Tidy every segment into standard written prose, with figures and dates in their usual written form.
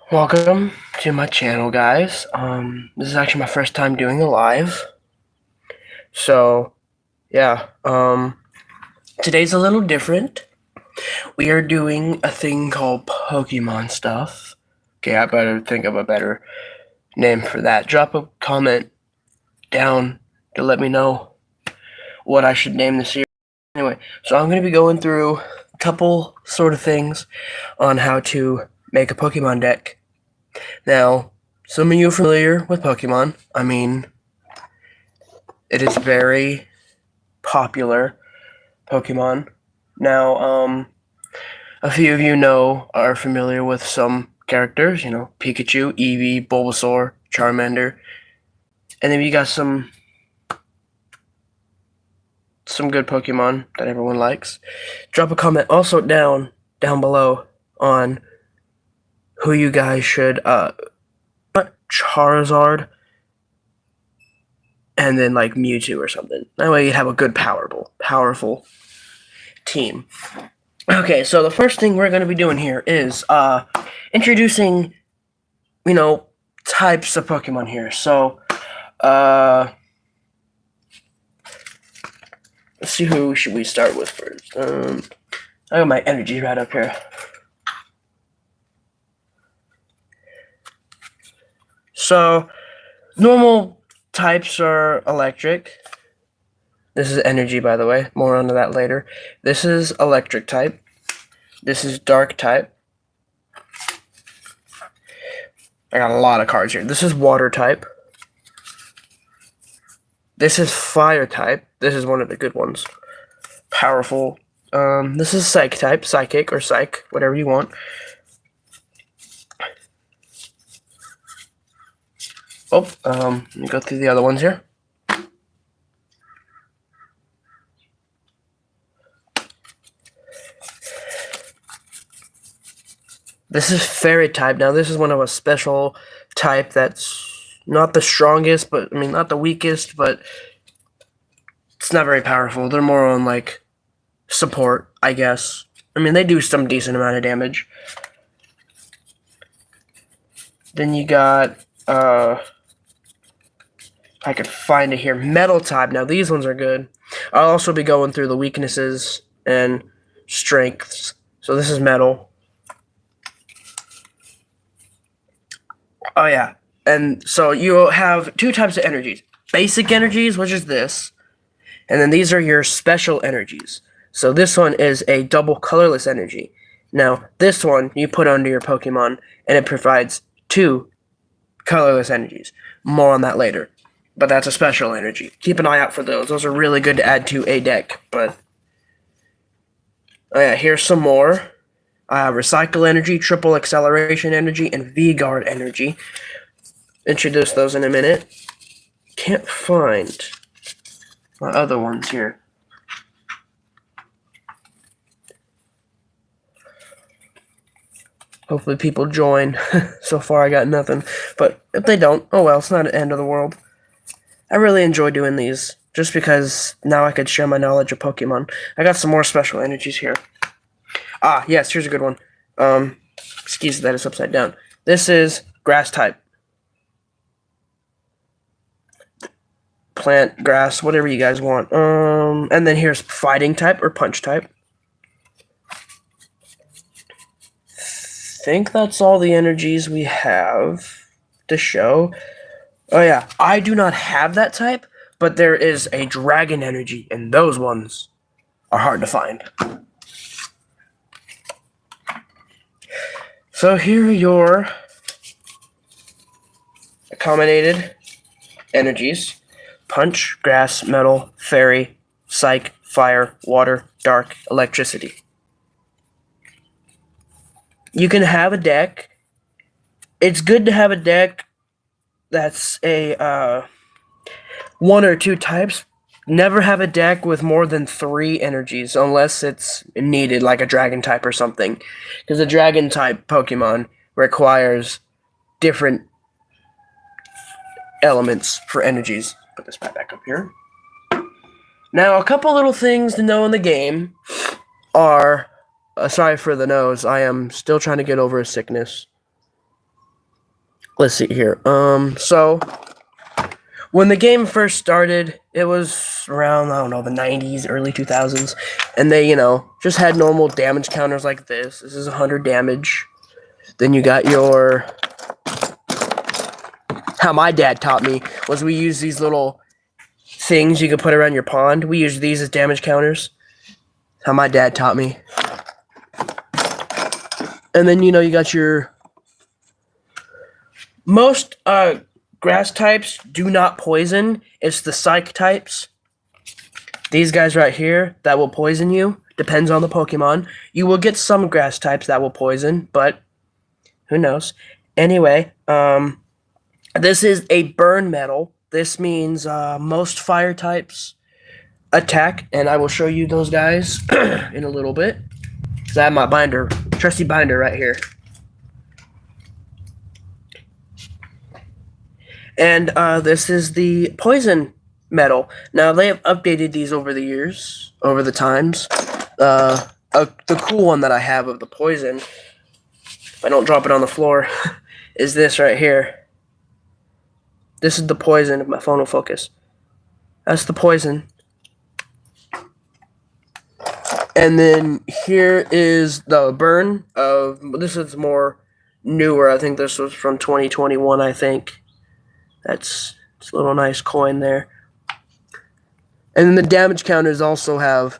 Welcome to my channel, guys. This is actually my first time doing a live. So, yeah, today's a little different. We are doing a thing called Pokemon stuff. Okay, I better think of a better name for that. Drop a comment down to let me know what I should name the series. Anyway, so I'm going to be going through a couple sort of things on how to make a Pokemon deck. Now, some of you are familiar with Pokemon. I mean, it is very popular Pokemon. Now, a few of you are familiar with some characters, Pikachu, Eevee, Bulbasaur, Charmander. And then you got some good Pokemon that everyone likes. Drop a comment also down below on who you guys should Charizard and then like Mewtwo or something. That way you have a good powerful team. Okay, so the first thing we're going to be doing here is introducing, types of Pokemon here. So, let's see, who should we start with first? I got my energy right up here. So, normal types are electric. This is energy, by the way. More onto that later. This is electric type. This is dark type. I got a lot of cards here. This is water type. This is fire type. This is one of the good ones. Powerful. This is psych type. Psychic or psych. Whatever you want. Let me go through the other ones here. This is fairy type. Now, this is one of a special type that's not the strongest, but, not the weakest, but it's not very powerful. They're more on, like, support, I guess. They do some decent amount of damage. Then you got, I could find it here, metal type. Now, these ones are good. I'll also be going through the weaknesses and strengths. So this is metal. Oh, yeah. And so you have two types of energies. Basic energies, which is this. And then these are your special energies. So this one is a double colorless energy. Now, this one you put under your Pokemon, and it provides two colorless energies. More on that later. But that's a special energy. Keep an eye out for those. Those are really good to add to a deck. But, oh yeah, here's some more. Recycle energy, triple acceleration energy, and V-Guard energy. Introduce those in a minute. Can't find my other ones here. Hopefully people join. So far I got nothing. But if they don't, oh well, it's not the end of the world. I really enjoy doing these, just because now I could share my knowledge of Pokemon. I got some more special energies here. Yes, here's a good one. Excuse that, it's upside down. This is grass type. Plant, grass, whatever you guys want. And then here's fighting type or punch type. I think that's all the energies we have to show. Oh yeah, I do not have that type, but there is a dragon energy, and those ones are hard to find. So here are your accommodated energies. Punch, grass, metal, fairy, psych, fire, water, dark, electricity. You can have a deck. It's good to have a deck that's a one or two types. Never have a deck with more than 3 energies unless it's needed, like a dragon type or something. Because the dragon type Pokemon requires different elements for energies. Put this back up here. Now, a couple little things to know in the game are, sorry for the nose, I am still trying to get over a sickness. let's see here. So when the game first started, it was around, I don't know, the 90s, early 2000s, and they, just had normal damage counters like this. This is 100 damage. Then you got your... How my dad taught me was we use these little things you could put around your pond. We use these as damage counters. How my dad taught me. And then, you got your... Most grass types do not poison. It's the psych types. These guys right here that will poison you. Depends on the Pokemon. You will get some grass types that will poison, but who knows. Anyway, this is a burn metal. This means most fire types attack, and I will show you those guys in a little bit. Because I have my binder, trusty binder right here. And this is the poison metal. Now, they have updated these over the years, over the times. The cool one that I have of the poison, if I don't drop it on the floor, is this right here. This is the poison, if my phone will focus. That's the poison. And then here is the burn of, this is more newer. I think this was from 2021, I think. It's a little nice coin there. And then the damage counters also have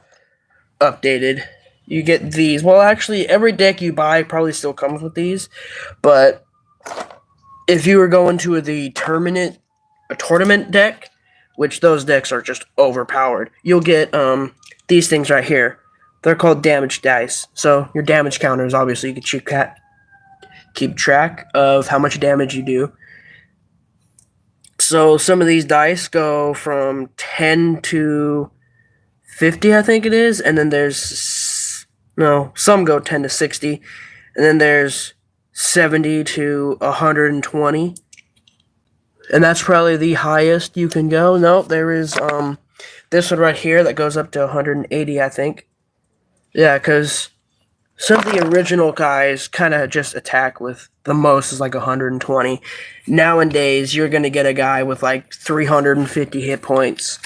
updated. You get these. Well, actually, every deck you buy probably still comes with these. But if you were going to a tournament deck, which those decks are just overpowered, you'll get these things right here. They're called damage dice. So your damage counters, obviously, you can keep track of how much damage you do. So some of these dice go from 10 to 50, I think it is. And then some go 10 to 60. And then there's 70 to 120. And that's probably the highest you can go. No, there is this one right here that goes up to 180, I think. Yeah, because some of the original guys kind of just attack with the most is like 120. Nowadays, you're going to get a guy with like 350 hit points.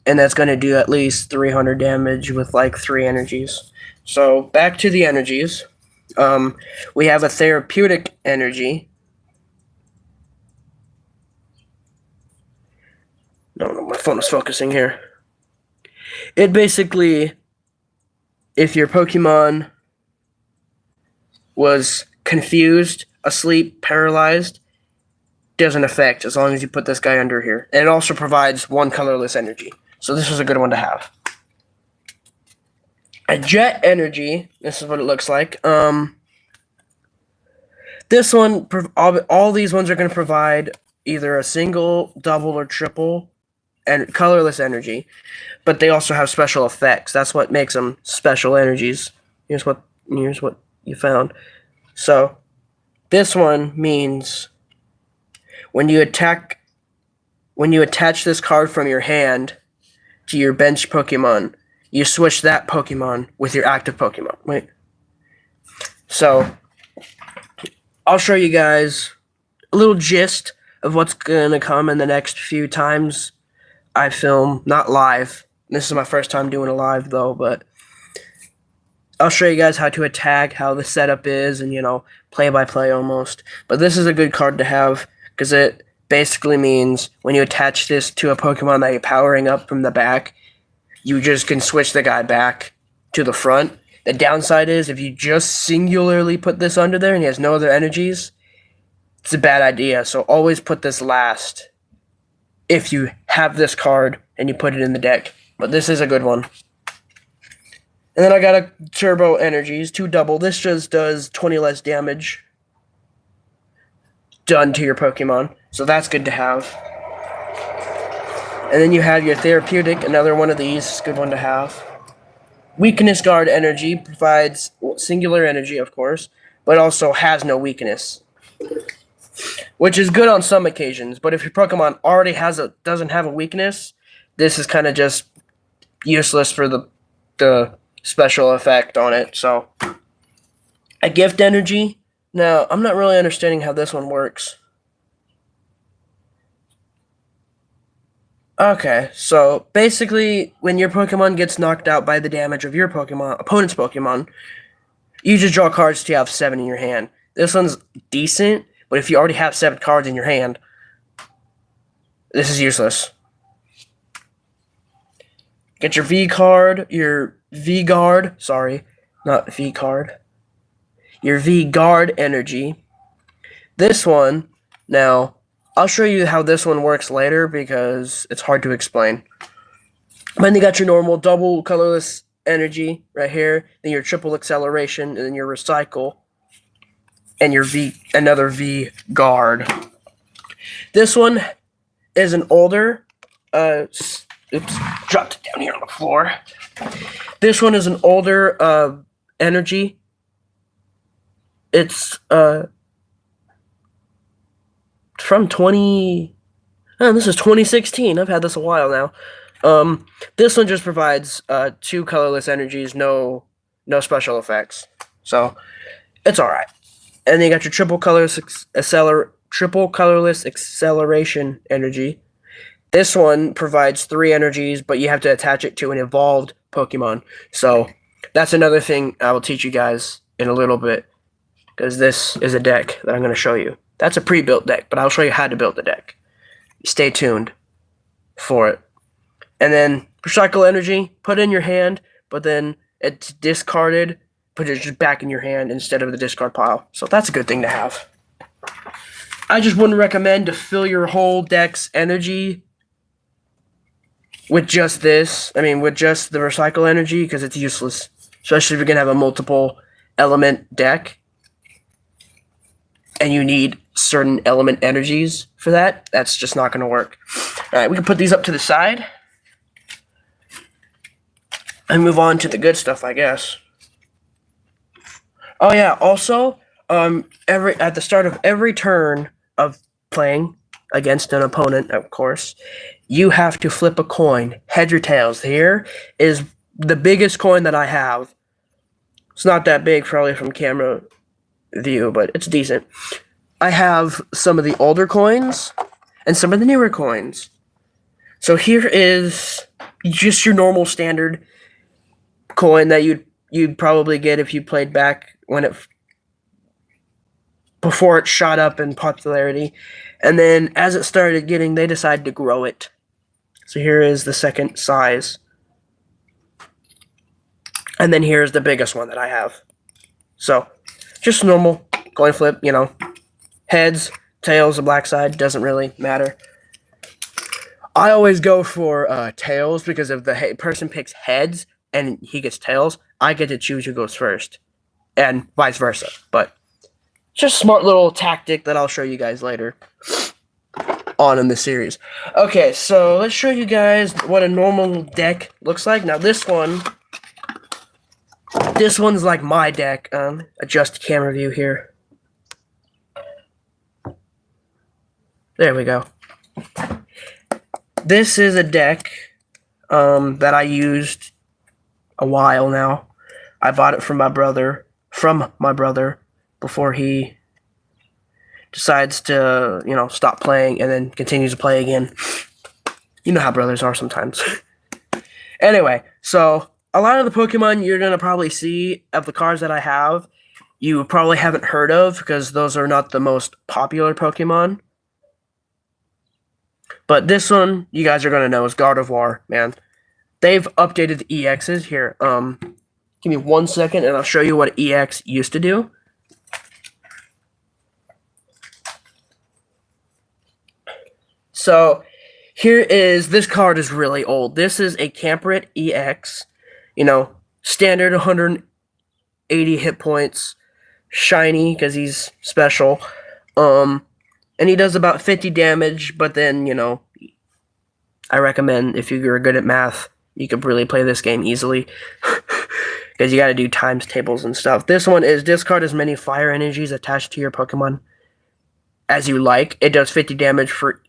And that's going to do at least 300 damage with like 3 energies. So, back to the energies. We have a therapeutic energy. No, my phone is focusing here. It basically, if your Pokemon was confused, asleep, paralyzed, doesn't affect as long as you put this guy under here. And it also provides 1 colorless energy. So this is a good one to have. A jet energy, this is what it looks like. This one, all these ones are going to provide either a single, double, or triple and colorless energy. But they also have special effects. That's what makes them special energies. Here's what you found. So, this one means when you attach this card from your hand to your bench Pokemon, you switch that Pokemon with your active Pokemon. Wait. So, I'll show you guys a little gist of what's going to come in the next few times I film. Not live. This is my first time doing a live, though, but I'll show you guys how to attack, how the setup is, and, play-by-play almost. But this is a good card to have, because it basically means when you attach this to a Pokemon that you're powering up from the back, you just can switch the guy back to the front. The downside is, if you just singularly put this under there and he has no other energies, it's a bad idea. So always put this last if you have this card and you put it in the deck. But this is a good one. And then I got a Turbo Energies, 2 double. This just does 20 less damage done to your Pokemon. So that's good to have. And then you have your Therapeutic, another one of these, good one to have. Weakness Guard Energy provides singular energy, of course, but also has no weakness. Which is good on some occasions, but if your Pokemon already doesn't have a weakness, this is kind of just useless for the special effect on it. So, a Gift Energy. Now, I'm not really understanding how this one works. Okay, so basically, when your Pokemon gets knocked out by the damage of your opponent's Pokemon, you just draw cards till you have 7 in your hand. This one's decent, but if you already have 7 cards in your hand, this is useless. Get your V card, your V Guard, sorry, not V card. Your V Guard energy. This one, now, I'll show you how this one works later because it's hard to explain. Then you got your normal double colorless energy right here, then your triple acceleration, and then your recycle, and your another V Guard. This one is an older, oops, dropped it down here on the floor. This one is an older energy. It's from this is 2016. I've had this a while now. This one just provides 2 colorless energies, no special effects. So it's alright. And then you got your triple colorless acceleration energy. This one provides 3 energies, but you have to attach it to an evolved Pokemon. So that's another thing I will teach you guys in a little bit, because this is a deck that I'm going to show you. That's a pre-built deck, but I'll show you how to build the deck. Stay tuned for it. And then recycle energy, put it in your hand, but then it's discarded, put it just back in your hand instead of the discard pile. So that's a good thing to have. I just wouldn't recommend to fill your whole deck's energy with just this. I mean, with just the recycle energy, because it's useless. Especially if you're going to have a multiple element deck and you need certain element energies for that. That's just not going to work. Alright, we can put these up to the side and move on to the good stuff, I guess. Oh yeah, also, at the start of every turn of playing against an opponent, of course, you have to flip a coin, heads or tails. Here is the biggest coin that I have. It's not that big, probably from camera view, but it's decent. I have some of the older coins and some of the newer coins. So here is just your normal standard coin that you'd probably get if you played back when before it shot up in popularity. And then as it started getting, they decided to grow it. So here is the second size. And then here's the biggest one that I have. So just normal coin flip, you know. Heads, tails, the black side, doesn't really matter. I always go for tails, because if the person picks heads and he gets tails, I get to choose who goes first. And vice versa. But just a smart little tactic that I'll show you guys later on in the series. Okay, so let's show you guys what a normal deck looks like. Now this one's like my deck. Adjust camera view here. There we go. This is a deck that I used a while now. I bought it from my brother before he decides to, stop playing and then continues to play again. You know how brothers are sometimes. Anyway, so a lot of the Pokemon you're going to probably see of the cards that I have, you probably haven't heard of, because those are not the most popular Pokemon. But this one, you guys are going to know, is Gardevoir, man. They've updated the EXs here. Give me 1 second, and I'll show you what EX used to do. So, this card is really old. This is a Camperet EX. Standard 180 hit points. Shiny, because he's special. And he does about 50 damage, but then, I recommend, if you're good at math, you could really play this game easily. Because you gotta do times tables and stuff. This one is discard as many fire energies attached to your Pokemon as you like. It does 50 damage for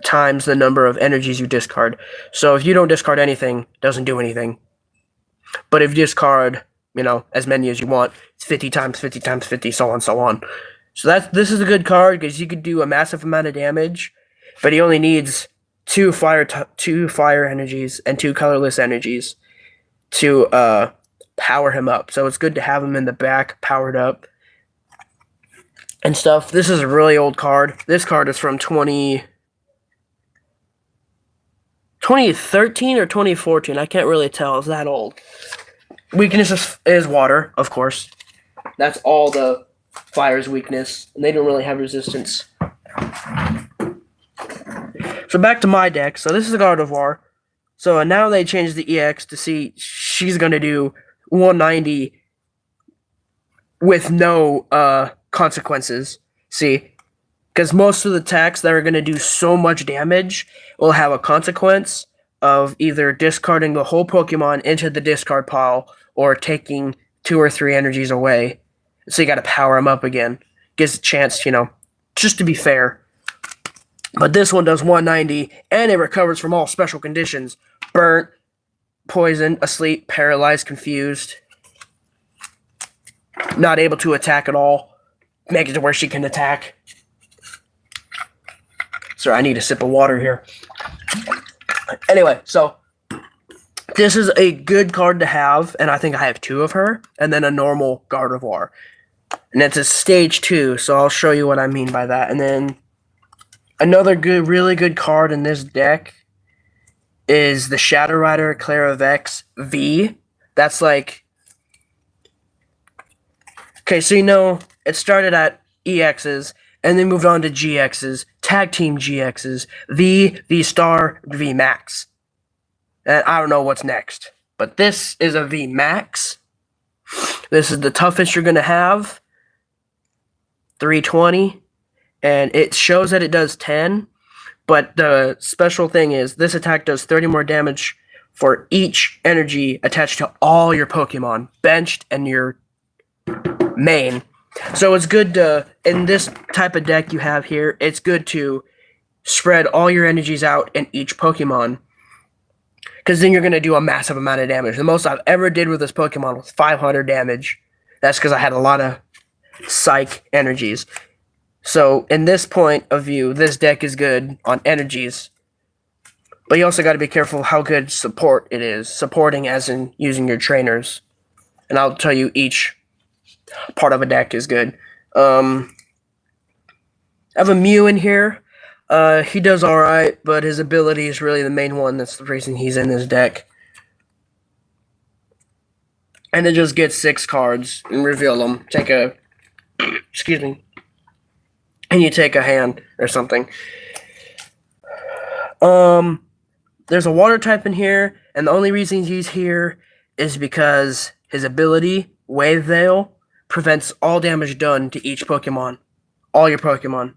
times the number of energies you discard. So if you don't discard anything, it doesn't do anything. But if you discard, as many as you want, it's 50 times 50 times 50, so on, so on. So this is a good card, because you could do a massive amount of damage, but he only needs two fire energies and two colorless energies to power him up. So it's good to have him in the back powered up and stuff. This is a really old card. This card is from 2013 or 2014. I can't really tell. It's that old. Weakness is water, of course. That's all the fire's weakness. And they don't really have resistance. So back to my deck. So this is a Gardevoir. So now they changed the EX to see she's going to do 190 with no consequences. See? Because most of the attacks that are going to do so much damage will have a consequence of either discarding the whole Pokemon into the discard pile or taking 2 or 3 energies away. So you got to power them up again. Gives a chance, just to be fair. But this one does 190, and it recovers from all special conditions. Burnt, poisoned, asleep, paralyzed, confused. Not able to attack at all. Make it to where she can attack. Sorry, I need a sip of water here. Anyway, so this is a good card to have, and I think I have 2 of her, and then a normal Gardevoir. And it's a stage 2, so I'll show you what I mean by that. And then another really good card in this deck is the Shadow Rider Claravex V. That's like... Okay, so it started at EXs, and then moved on to GXs, Tag Team GXs, V Star, V Max. And I don't know what's next. But this is a V Max. This is the toughest you're going to have. 320. And it shows that it does 10. But the special thing is this attack does 30 more damage for each energy attached to all your Pokemon, benched and your main. So it's good to, in this type of deck you have here, it's good to spread all your energies out in each Pokemon. Because then you're going to do a massive amount of damage. The most I've ever did with this Pokemon was 500 damage. That's because I had a lot of psych energies. So in this point of view, this deck is good on energies. But you also got to be careful how good support it is. Supporting as in using your trainers. And I'll tell you each part of a deck is good. I have a Mew in here. He does alright, but his ability is really the main one. That's the reason he's in this deck. And then just get 6 cards and reveal them. Take a... excuse me. And you take a hand or something. There's a water type in here, and the only reason he's here is because his ability, Wave Veil, prevents all damage done to each Pokemon. All your Pokemon.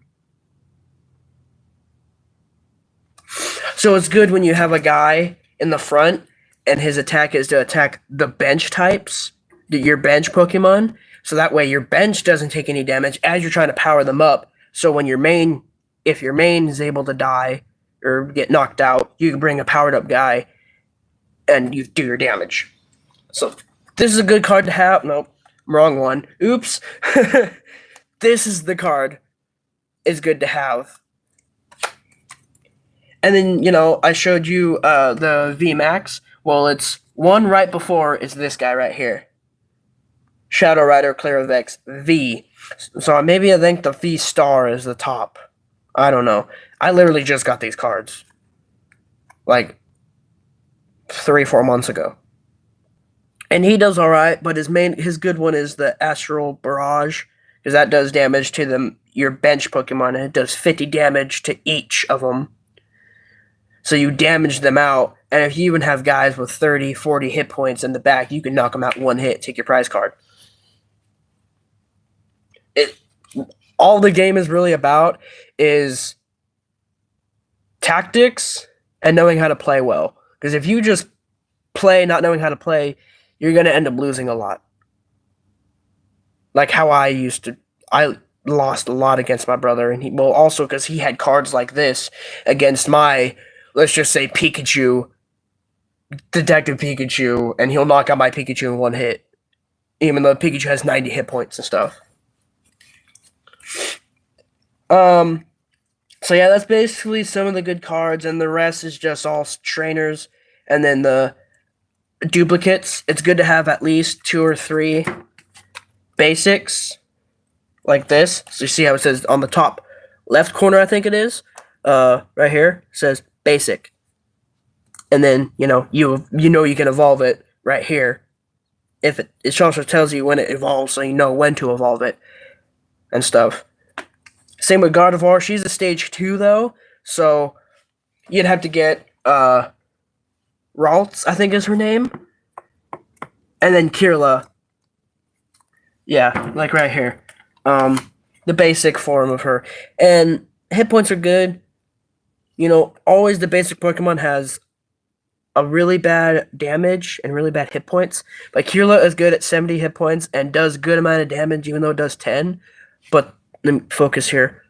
So it's good when you have a guy in the front, and his attack is to attack the bench types, your bench Pokemon, so that way your bench doesn't take any damage as you're trying to power them up. So when your main, if your main is able to die or get knocked out, you can bring a powered up guy and you do your damage. So this is a good card to have. Nope, wrong one. Oops. This is the card. It's good to have. And then, I showed you the VMAX. Well, it's one right before is this guy right here. Shadow Rider Claravex V. So maybe I think the V Star is the top. I don't know. I literally just got these cards. Like 3-4 months ago. And he does alright, but his good one is the Astral Barrage. Because that does damage to your bench Pokemon. And it does 50 damage to each of them. So you damage them out. And if you even have guys with 30, 40 hit points in the back, you can knock them out in one hit, take your prize card. All the game is really about is tactics and knowing how to play well. Because if you just play not knowing how to play, you're going to end up losing a lot. Like how I lost a lot against my brother. And also because he had cards like this against my, let's just say, Pikachu, Detective Pikachu, and he'll knock out my Pikachu in one hit. Even though Pikachu has 90 hit points and stuff. So yeah, that's basically some of the good cards, and the rest is just all trainers, and then the duplicates. It's good to have at least 2 or 3 basics like this. So you see how it says on the top left corner, I think it is, right here, it says basic. And then, you know you can evolve it right here. If it also tells you when it evolves, so you know when to evolve it and stuff. Same with Gardevoir. She's a stage 2 though, so you'd have to get Ralts, I think is her name, and then Kirla. Yeah, like right here. The basic form of her. And hit points are good. You know, always the basic Pokemon has a really bad damage and really bad hit points. Like Kirla is good at 70 hit points and does good amount of damage, even though it does 10. But let me focus here.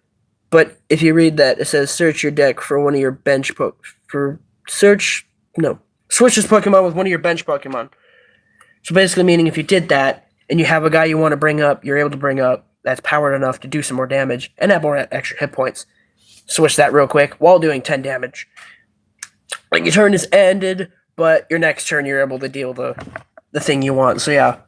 But if you read that, it says search your deck for one of your bench switch this Pokemon with one of your bench Pokemon. So basically meaning if you did that and you have a guy you want to bring up, you're able to bring up that's powered enough to do some more damage and have more extra hit points. Switch that real quick while doing 10 damage. Like your turn is ended, but your next turn you're able to deal the thing you want. So yeah.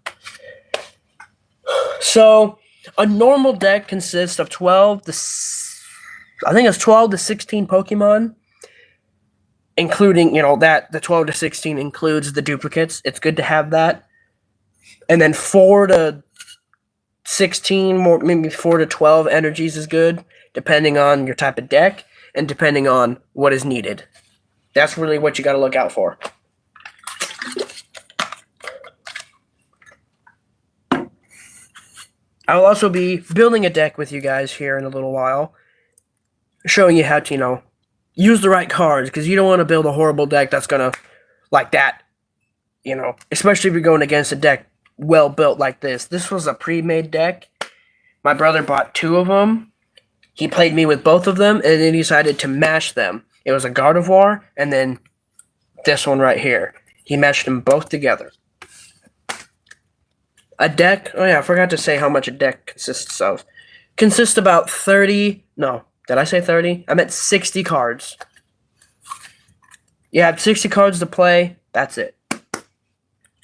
So a normal deck consists of 12 to 16 Pokemon, including, the 12 to 16 includes the duplicates. It's good to have that. And then 4 to 16, more maybe 4 to 12 energies is good, depending on your type of deck and depending on what is needed. That's really what you got to look out for. I will also be building a deck with you guys here in a little while, showing you how to, use the right cards, because you don't want to build a horrible deck that's going to, like that, especially if you're going against a deck well built like this. This was a pre-made deck. My brother bought 2 of them. He played me with both of them, and then he decided to mash them. It was a Gardevoir, and then this one right here. He mashed them both together. A deck, oh yeah, I forgot to say how much a deck consists of. Consists about 30, no, did I say 30? I meant 60 cards. You have 60 cards to play, that's it.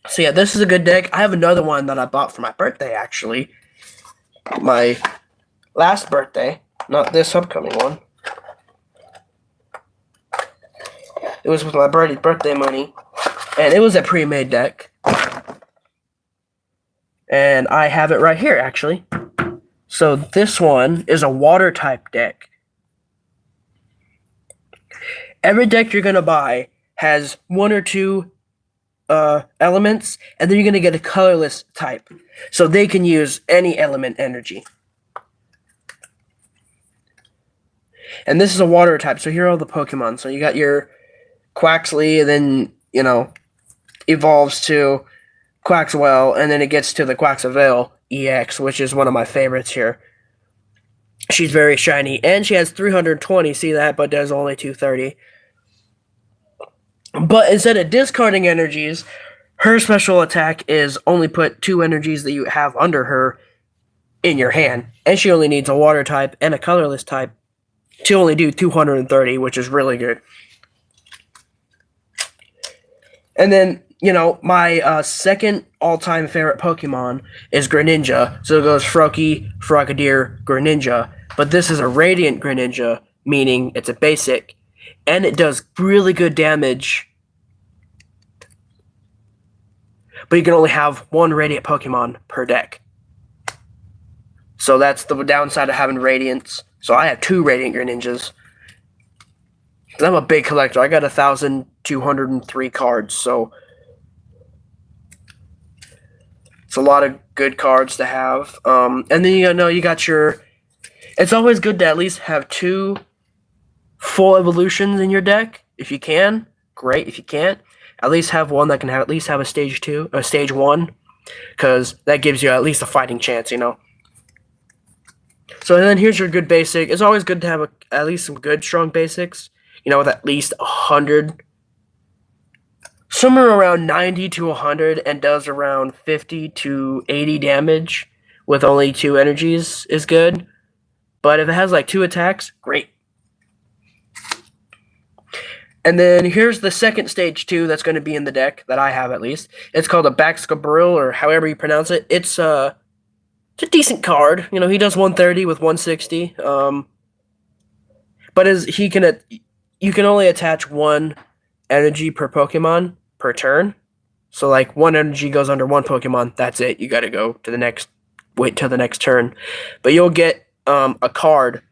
So yeah, this is a good deck. I have another one that I bought for my birthday, actually. My last birthday, not this upcoming one. It was with my birthday money, and it was a pre-made deck. And I have it right here, actually. So this one is a water-type deck. Every deck you're going to buy has 1 or 2 elements, and then you're going to get a colorless type. So they can use any element energy. And this is a water type, so here are all the Pokemon. So you got your Quaxly, and then, evolves to Quaxwell, and then it gets to the Quaxavel EX, which is one of my favorites here. She's very shiny, and she has 320, see that, but does only 230. But instead of discarding energies, her special attack is only put 2 energies that you have under her in your hand, and she only needs a water type and a colorless type to only do 230, which is really good. And then, my second all-time favorite Pokemon is Greninja. So it goes Froakie, Frogadier, Greninja. But this is a Radiant Greninja, meaning it's a basic. And it does really good damage. But you can only have 1 Radiant Pokemon per deck. So that's the downside of having Radiants. So I have 2 Radiant Greninjas. I'm a big collector. I got 1,203 cards, so it's a lot of good cards to have. And then you got your. It's always good to at least have 2 full evolutions in your deck if you can. Great. If you can't, at least have one that can at least have a stage 2, a stage 1, because that gives you at least a fighting chance. So then here's your good basic. It's always good to have at least some good strong basics. With at least 100, somewhere around 90 to 100, and does around 50 to 80 damage with only 2 energies is good. But if it has like 2 attacks, great. And then here's the second stage 2 that's going to be in the deck that I have at least. It's called a Baxcabril, or however you pronounce it. It's a decent card. You know, he does 130 with 160. But you can only attach one energy per Pokemon per turn. So like one energy goes under one Pokemon, that's it. You got to go to the next, wait till the next turn. But you'll get a card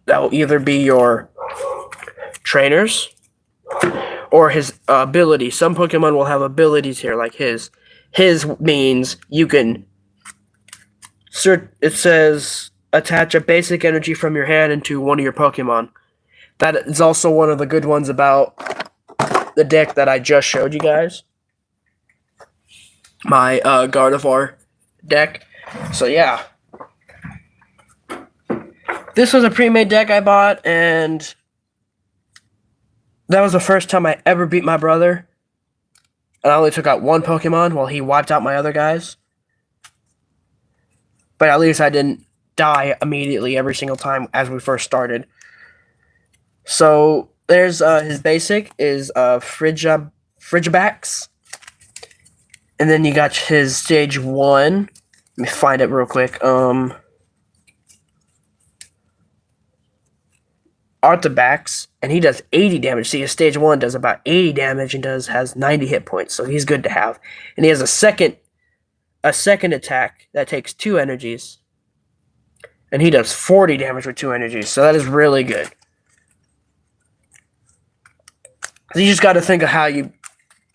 that will either be your trainers or his ability. Some Pokemon will have abilities here, like his. His means you can. It says attach a basic energy from your hand into one of your Pokemon. That is also one of the good ones about the deck that I just showed you guys. My Gardevoir deck. So yeah. This was a pre-made deck I bought, and that was the first time I ever beat my brother. And I only took out one Pokemon while he wiped out my other guys. But at least I didn't die immediately every single time as we first started. So there's his basic is Frigibax. And then you got his stage 1. Let me find it real quick. Artabax, and he does 80 damage. See, his stage 1 does about 80 damage and has 90 hit points, so he's good to have. And he has a second attack that takes 2 energies. And he does 40 damage with 2 energies, so that is really good. So you just got to think of how you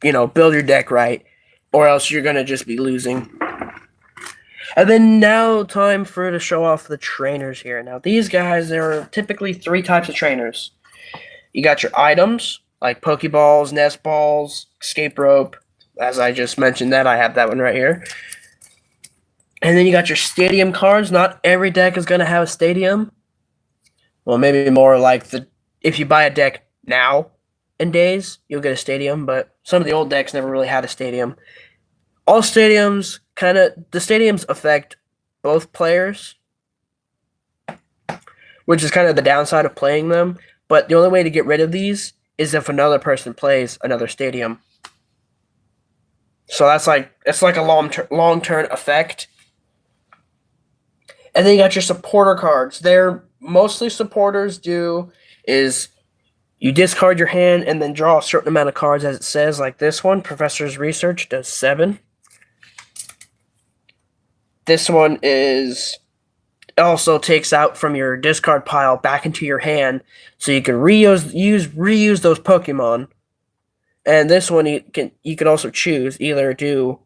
build your deck right, or else you're going to just be losing. And then now time to show off the trainers here. Now these guys, there are typically 3 types of trainers. You got your items, like Pokeballs, Nest Balls, Escape Rope. As I just mentioned that, I have that one right here. And then you got your stadium cards. Not every deck is going to have a stadium. Well, maybe more like if you buy a deck now in days, you'll get a stadium. But some of the old decks never really had a stadium. All stadiums the stadiums affect both players, which is kind of the downside of playing them. But the only way to get rid of these is if another person plays another stadium. So it's like a long-term effect. And then you got your supporter cards. They're mostly supporters do is you discard your hand and then draw a certain amount of cards, as it says, like this one. Professor's Research does 7. This one also takes out from your discard pile back into your hand, so you can reuse those Pokemon. And this one you can also choose either do.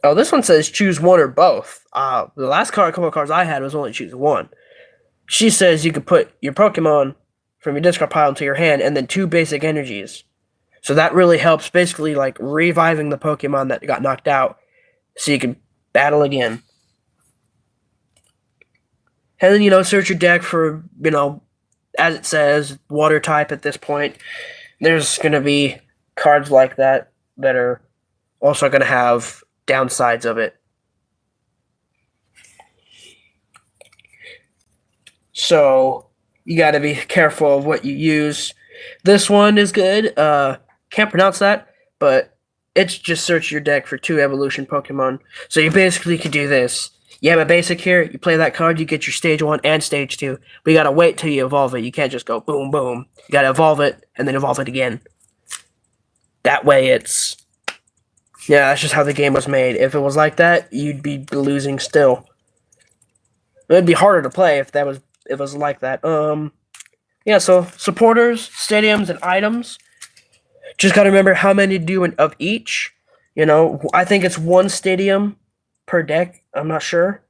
Oh, this one says choose one or both. The last couple of cards I had was only choose one. She says you could put your Pokemon from your discard pile into your hand and then 2 basic energies. So that really helps, basically like reviving the Pokemon that got knocked out, so you can battle again. And then, search your deck for, as it says, water type at this point. There's going to be cards like that are also going to have downsides of it. So you got to be careful of what you use. This one is good. Can't pronounce that, but it's just search your deck for 2 evolution Pokemon. So you basically could do this. You have a basic here, you play that card, you get your stage 1 and stage 2. But you gotta wait till you evolve it. You can't just go boom, boom. You gotta evolve it and then evolve it again. That way that's just how the game was made. If it was like that, you'd be losing still. It'd be harder to play if it was like that. So supporters, stadiums, and items. Just got to remember how many do of each. I think it's 1 stadium per deck. I'm not sure.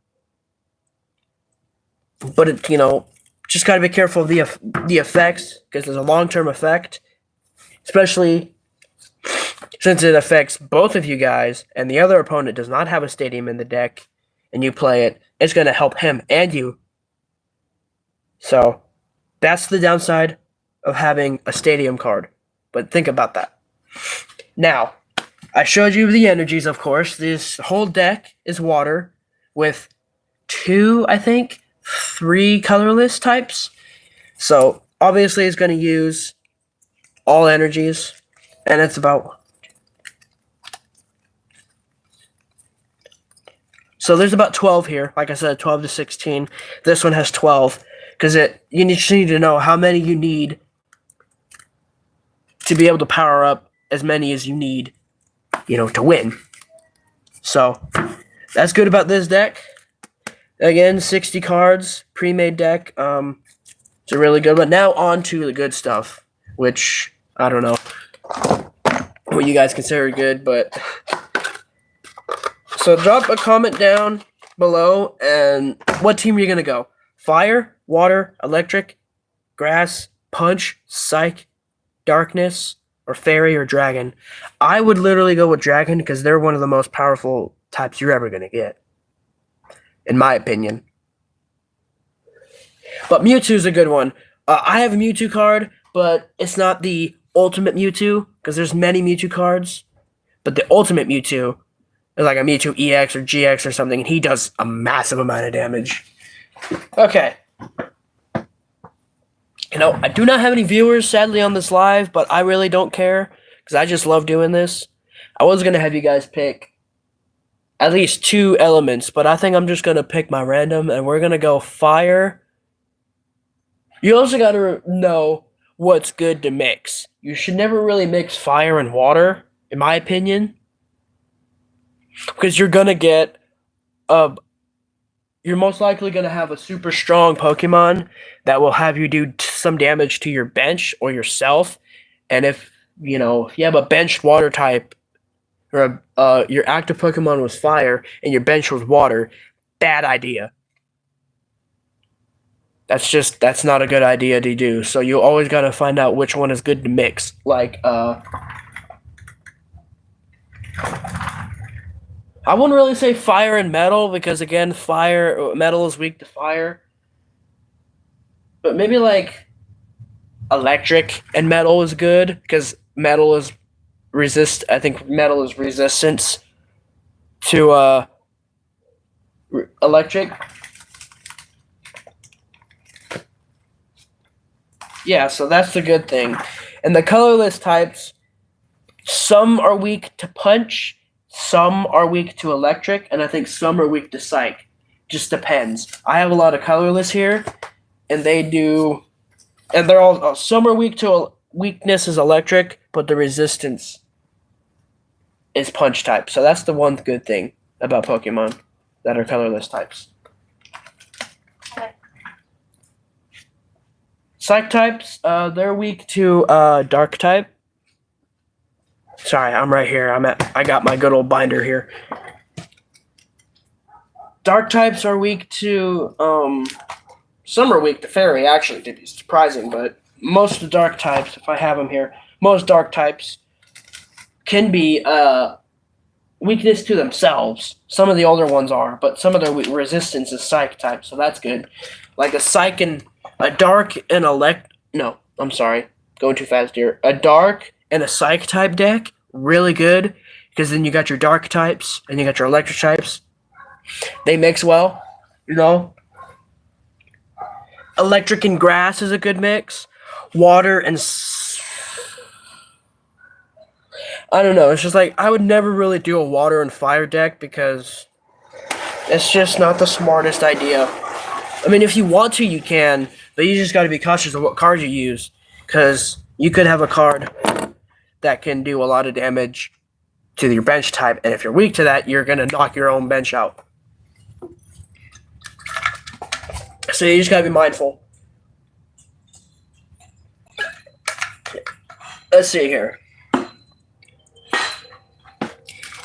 But, just got to be careful of the effects, because there's a long-term effect. Especially since it affects both of you guys, and the other opponent does not have a stadium in the deck, and you play it, it's going to help him and you. So, that's the downside of having a stadium card. But think about that. Now, I showed you the energies, of course. This whole deck is water with 3 colorless types. So obviously is going to use all energies, and it's about... So there's about 12 here. Like I said, 12 to 16. This one has 12. Because you just need to know how many you need to be able to power up as many as you need, to win. So, that's good about this deck. Again, 60 cards, pre-made deck. It's a really good one. Now on to the good stuff, which, I don't know what you guys consider good, but... So drop a comment down below, and what team are you going to go? Fire, water, electric, grass, punch, psych, darkness, or fairy, or dragon. I would literally go with dragon because they're one of the most powerful types you're ever going to get, in my opinion. But Mewtwo's a good one. I have a Mewtwo card, but it's not the ultimate Mewtwo because there's many Mewtwo cards. But the ultimate Mewtwo is like a Mewtwo EX or GX or something, and he does a massive amount of damage. Okay. I do not have any viewers, sadly, on this live, but I really don't care, because I just love doing this. I was going to have you guys pick at least 2 elements, but I think I'm just going to pick my random, and we're going to go fire. You also got to know what's good to mix. You should never really mix fire and water, in my opinion, because you're going to get you're most likely going to have a super strong Pokemon that will have you do some damage to your bench or yourself. And if you have a bench water type, or your active Pokemon was fire and your bench was water, bad idea. That's not a good idea to do. So you always got to find out which one is good to mix. Like, I wouldn't really say fire and metal, because again, metal is weak to fire. But maybe like electric and metal is good, because metal is I think metal is resistance to electric. Yeah, so that's the good thing. And the colorless types, some are weak to punch, some are weak to electric, and I think some are weak to psych. Just depends. I have a lot of colorless here, and they're all, some are weak to, weakness is electric, but the resistance is punch type. So that's the one good thing about Pokemon that are colorless types. Psych types, they're weak to dark type. Sorry, I'm right here. I got my good old binder here. Dark types are weak to some are weak to fairy, actually, to be surprising, but most of the dark types, if I have them here, most dark types can be weakness to themselves. Some of the older ones are, but some of their resistance is psych type, so that's good. Like a dark and no, I'm sorry, going too fast here. A dark and a psych type deck, really good, because then you got your dark types and you got your electric types. They mix well, Electric and grass is a good mix. Water and I don't know. It's just like I would never really do a water and fire deck because it's just not the smartest idea. I mean, if you want to, you can, but you just got to be cautious of what cards you use, because you could have a card that can do a lot of damage to your bench type, and if you're weak to that, you're going to knock your own bench out. So you just got to be mindful. Let's see here.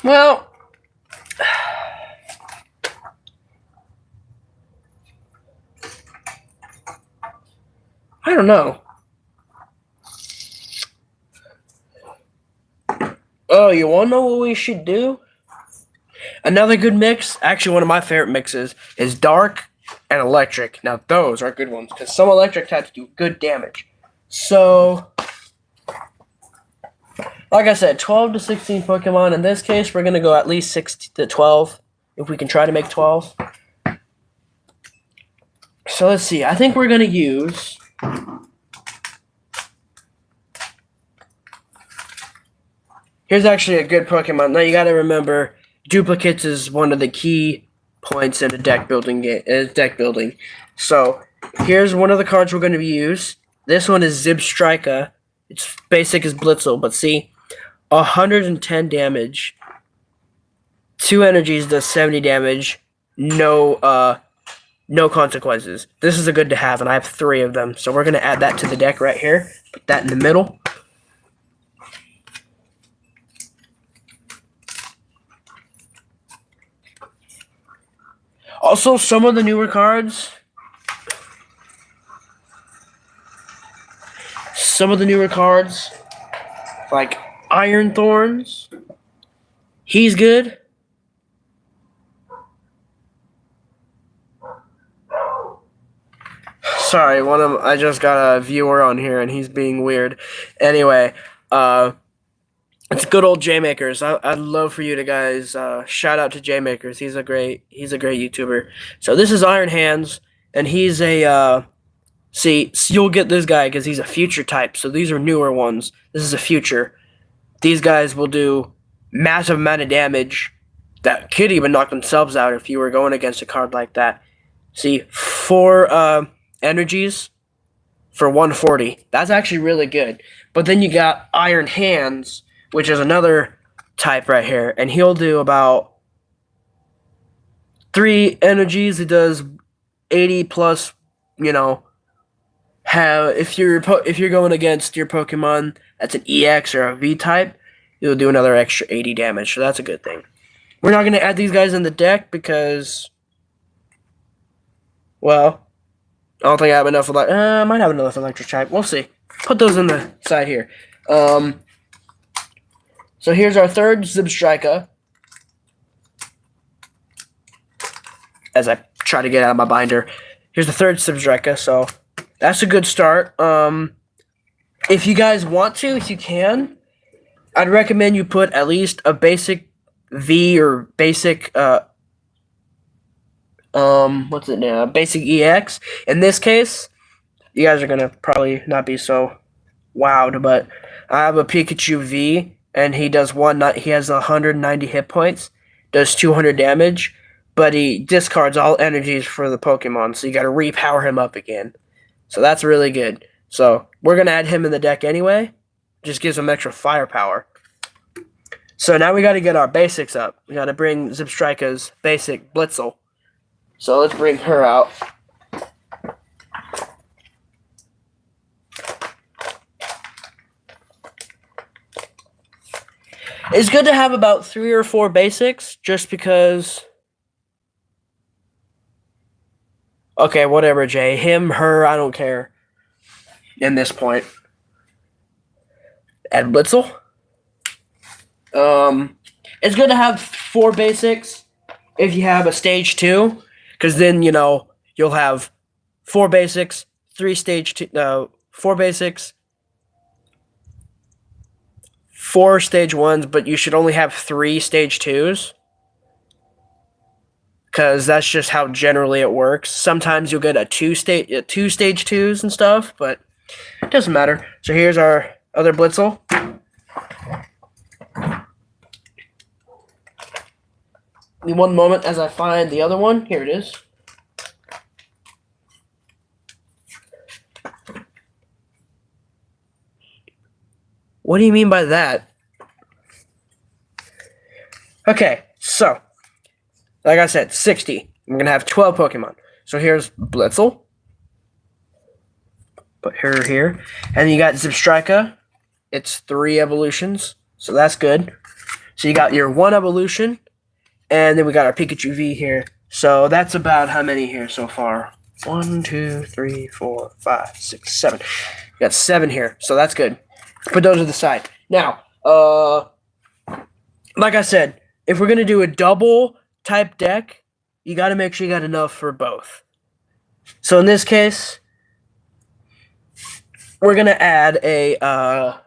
Well, I don't know. Oh, you want to know what we should do? Another good mix, actually one of my favorite mixes, is dark and electric. Now those are good ones, because some electric types do good damage. So, like I said, 12 to 16 Pokemon. In this case, we're going to go at least 6 to 12, if we can try to make 12. So let's see. I think we're going to use Here's actually a good Pokemon. Now you gotta remember, duplicates is one of the key points in a deck building game. So here's one of the cards we're going to use. This one is Zebstrika. Its basic is Blitzel, but see, 110 damage. 2 energies does 70 damage. No consequences. This is a good to have, and I have 3 of them. So we're gonna add that to the deck right here. Put that in the middle. Also, some of the newer cards. Like Iron Thorns. He's good. Sorry, I just got a viewer on here and he's being weird. Anyway, it's good old J-Makers. I'd love for you to guys shout out to J-Makers. He's a great YouTuber. So this is Iron Hands, and he's a see, you'll get this guy because he's a future type. So these are newer ones. This is a future. These guys will do massive amount of damage that could even knock themselves out if you were going against a card like that. See, 4 energies for 140. That's actually really good. But then you got Iron Hands, which is another type right here, and he'll do about 3 energies. He does 80 plus, you know, if you're going against your Pokemon that's an EX or a V type, you'll do another extra 80 damage, so that's a good thing. We're not going to add these guys in the deck because, well, I don't think I have enough. I might have enough electric type. We'll see. Put those in the side here. So here's our third Zebstrika. As I try to get out of my binder, here's the third Zebstrika. So that's a good start. If you guys want to, if you can, I'd recommend you put at least a basic V or basic what's it now? Basic EX. In this case, you guys are gonna probably not be so wowed, but I have a Pikachu V, and he has 190 hit points, does 200 damage, but he discards all energies for the Pokemon, so you gotta repower him up again. So that's really good. So we're gonna add him in the deck anyway. Just gives him extra firepower. So now we gotta get our basics up. We gotta bring Zebstrika's basic Blitzel. So let's bring her out. It's good to have about 3 or 4 basics, just because... Okay, whatever, Jay. Him, her, I don't care. In this point. Add Blitzel. It's good to have 4 basics if you have a stage 2. Because then, you know, you'll have 4 basics, 3 stage 2, 4 basics, 4 stage 1s, but you should only have 3 stage 2s. Because that's just how generally it works. Sometimes you'll get a 2 stage 2s and stuff, but it doesn't matter. So here's our other Blitzel. Give me one moment as I find the other one. Here it is. What do you mean by that? Okay, so, like I said, 60. I'm going to have 12 Pokemon. So here's Blitzel. Put her here. And you got Zebstrika. It's 3 evolutions, so that's good. So you got your 1 evolution. And then we got our Pikachu V here. So that's about how many here so far? 1, 2, 3, 4, 5, 6, 7. We got 7 here. So that's good. Put those to the side. Now, like I said, if we're going to do a double type deck, you got to make sure you got enough for both. So in this case, we're going to add a...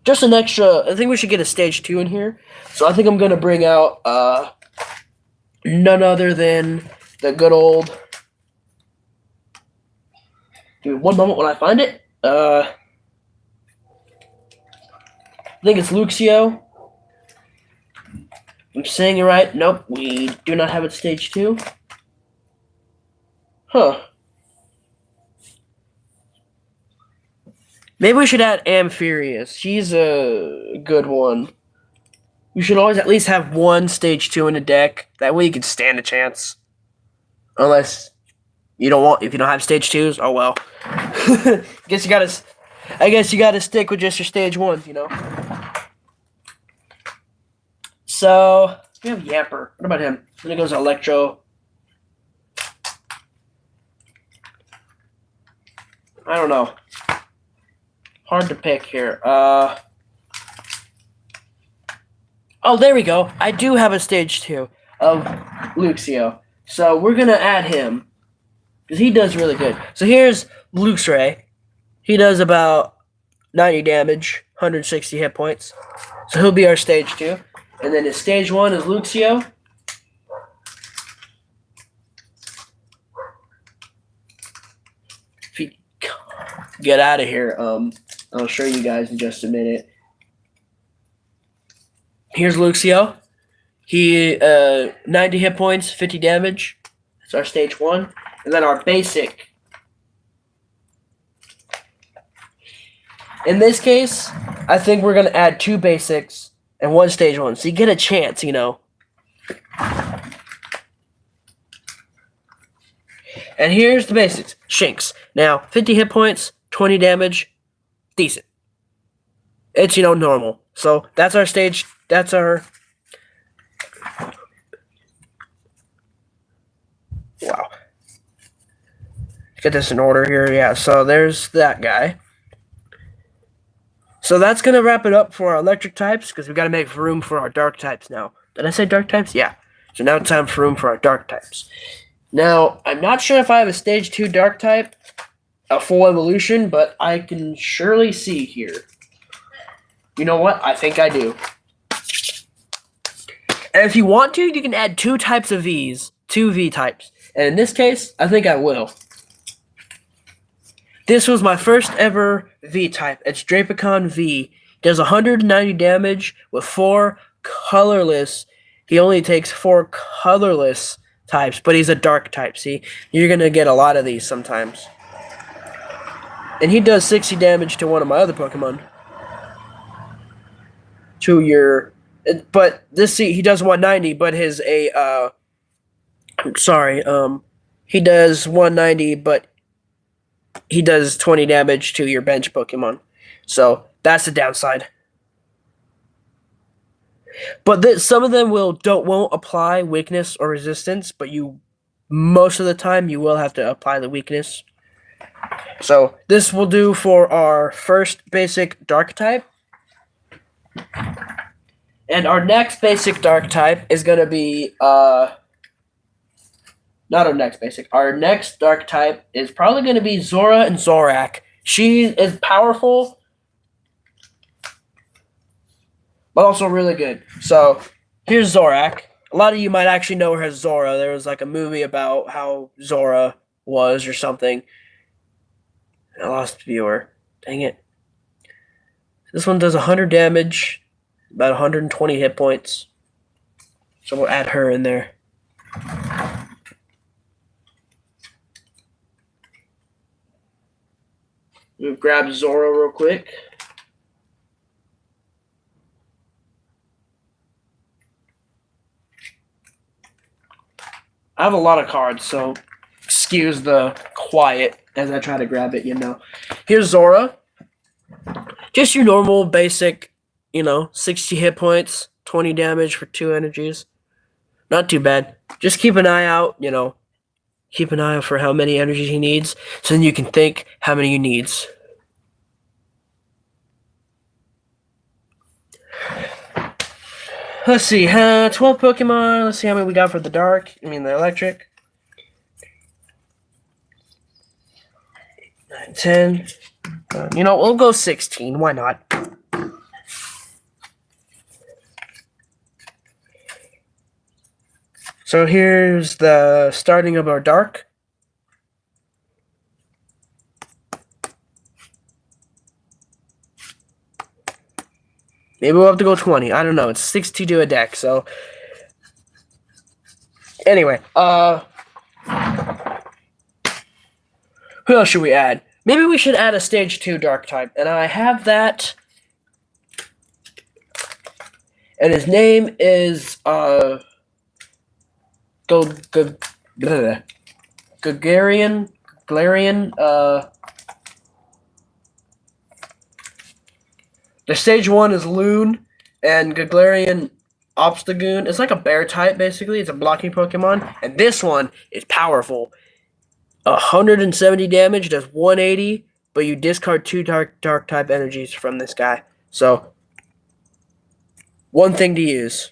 just an extra... I think we should get a stage 2 in here. So I think I'm going to bring out none other than the good old... Give me one moment when I find it. think it's Luxio. I'm saying it right. Nope, we do not have it stage 2. Huh. Maybe we should add Amphireus. She's a good one. You should always at least have one stage 2 in the deck. That way you can stand a chance. Unless you don't want, if you don't have stage 2s, oh well. I guess you gotta stick with just your stage 1s, you know. So we have Yamper. What about him? Then it goes Electro. I don't know. Hard to pick here. Oh, there we go. I do have a stage 2 of Luxio. So we're gonna add him. Because he does really good. So here's Luxray. He does about 90 damage, 160 hit points. So he'll be our stage 2. And then his stage 1 is Luxio. If he get out of here, I'll show you guys in just a minute. Here's Luxio. He 90 hit points, 50 damage. That's our stage 1. And then our basic. In this case, I think we're going to add 2 basics and 1 stage 1. So you get a chance, you know. And here's the basics. Shinx. Now, 50 hit points, 20 damage. Decent. It's, you know, normal. So that's our stage. That's our... Wow. Get this in order here. Yeah, so there's that guy. So that's going to wrap it up for our electric types, because we got to make room for our dark types now. Did I say dark types? Yeah. So now it's time for room for our dark types. Now, I'm not sure if I have a stage 2 dark type, a full evolution, but I can surely see here. You know what? I think I do. And if you want to, you can add 2 types of Vs, 2 V types. And in this case, I think I will. This was my first ever V type. It's Drapicon V. Does 190 damage with 4 colorless. He only takes 4 colorless types, but he's a dark type. See, you're gonna get a lot of these sometimes. And he does 60 damage to one of my other Pokemon. To your, but this, see, he does 190, but his he does 190, but he does 20 damage to your bench Pokemon. So that's the downside. But some of them won't apply weakness or resistance, but most of the time you will have to apply the weakness. So this will do for our first basic dark type. And our next basic dark type is going to be not our next basic. Our next dark type is probably going to be Zora and Zorak. She is powerful, but also really good. So here's Zorak. A lot of you might actually know her as Zora. There was like a movie about how Zora was or something. I lost the viewer. Dang it. This one does 100 damage, about 120 hit points. So we'll add her in there. We'll grab Zora real quick. I have a lot of cards, so excuse the quiet as I try to grab it, you know. Here's Zora. Just your normal basic, 60 hit points, 20 damage for 2 energies. Not too bad. Just keep an eye out, Keep an eye out for how many energies he needs, so then you can think how many he needs. Let's see, 12 Pokemon. Let's see how many we got for the the electric. 9, 10. We'll go 16. Why not? So here's the starting of our dark. Maybe we'll have to go 20. I don't know. It's 62 a deck, so... Anyway, who else should we add? Maybe we should add a stage 2 dark type. And I have that. And his name is Galarian. The stage 1 is Loon, and Galarian Obstagoon. It's like a bear type, basically. It's a blocking Pokemon. And this one is powerful. 170 damage, does 180, but you discard 2 dark type energies from this guy. So, one thing to use.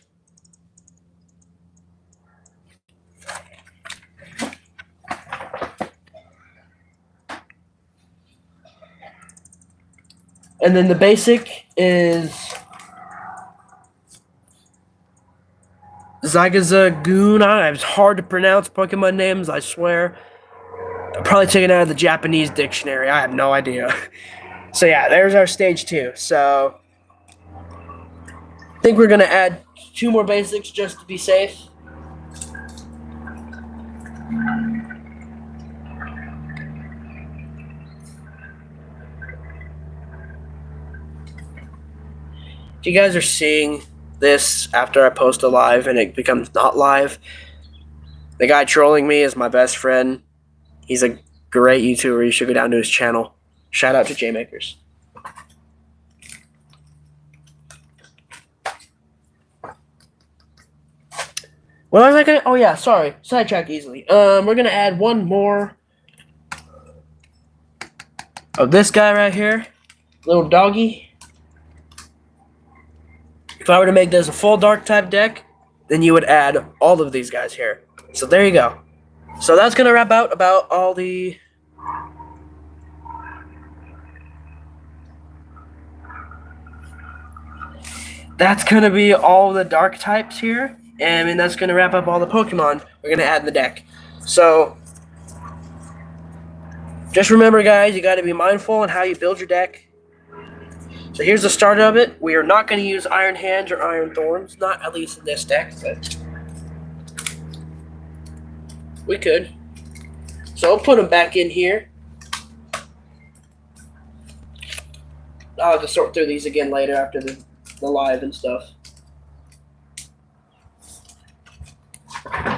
And then the basic is Zigzagoon. It's hard to pronounce Pokemon names, I swear. I'm probably taken out of the Japanese dictionary. I have no idea. So yeah, there's our stage 2. So I think we're going to add 2 more basics just to be safe. If you guys are seeing this after I post a live and it becomes not live, the guy trolling me is my best friend. He's a great YouTuber. You should go down to his channel. Shout out to JMakers. What was I gonna? Oh yeah, sorry. Sidetrack easily. We're gonna add 1 more of this guy right here, little doggy. If I were to make this a full dark type deck, then you would add all of these guys here. So there you go. So that's gonna wrap out about all the that's gonna be all the dark types here. And I mean, that's gonna wrap up all the Pokemon we're gonna add in the deck. So just remember, guys, you gotta be mindful on how you build your deck. So here's the start of it. We are not going to use Iron Hands or Iron Thorns, not at least in this deck, but we could. So I'll put them back in here. I'll have to sort through these again later after the live and stuff.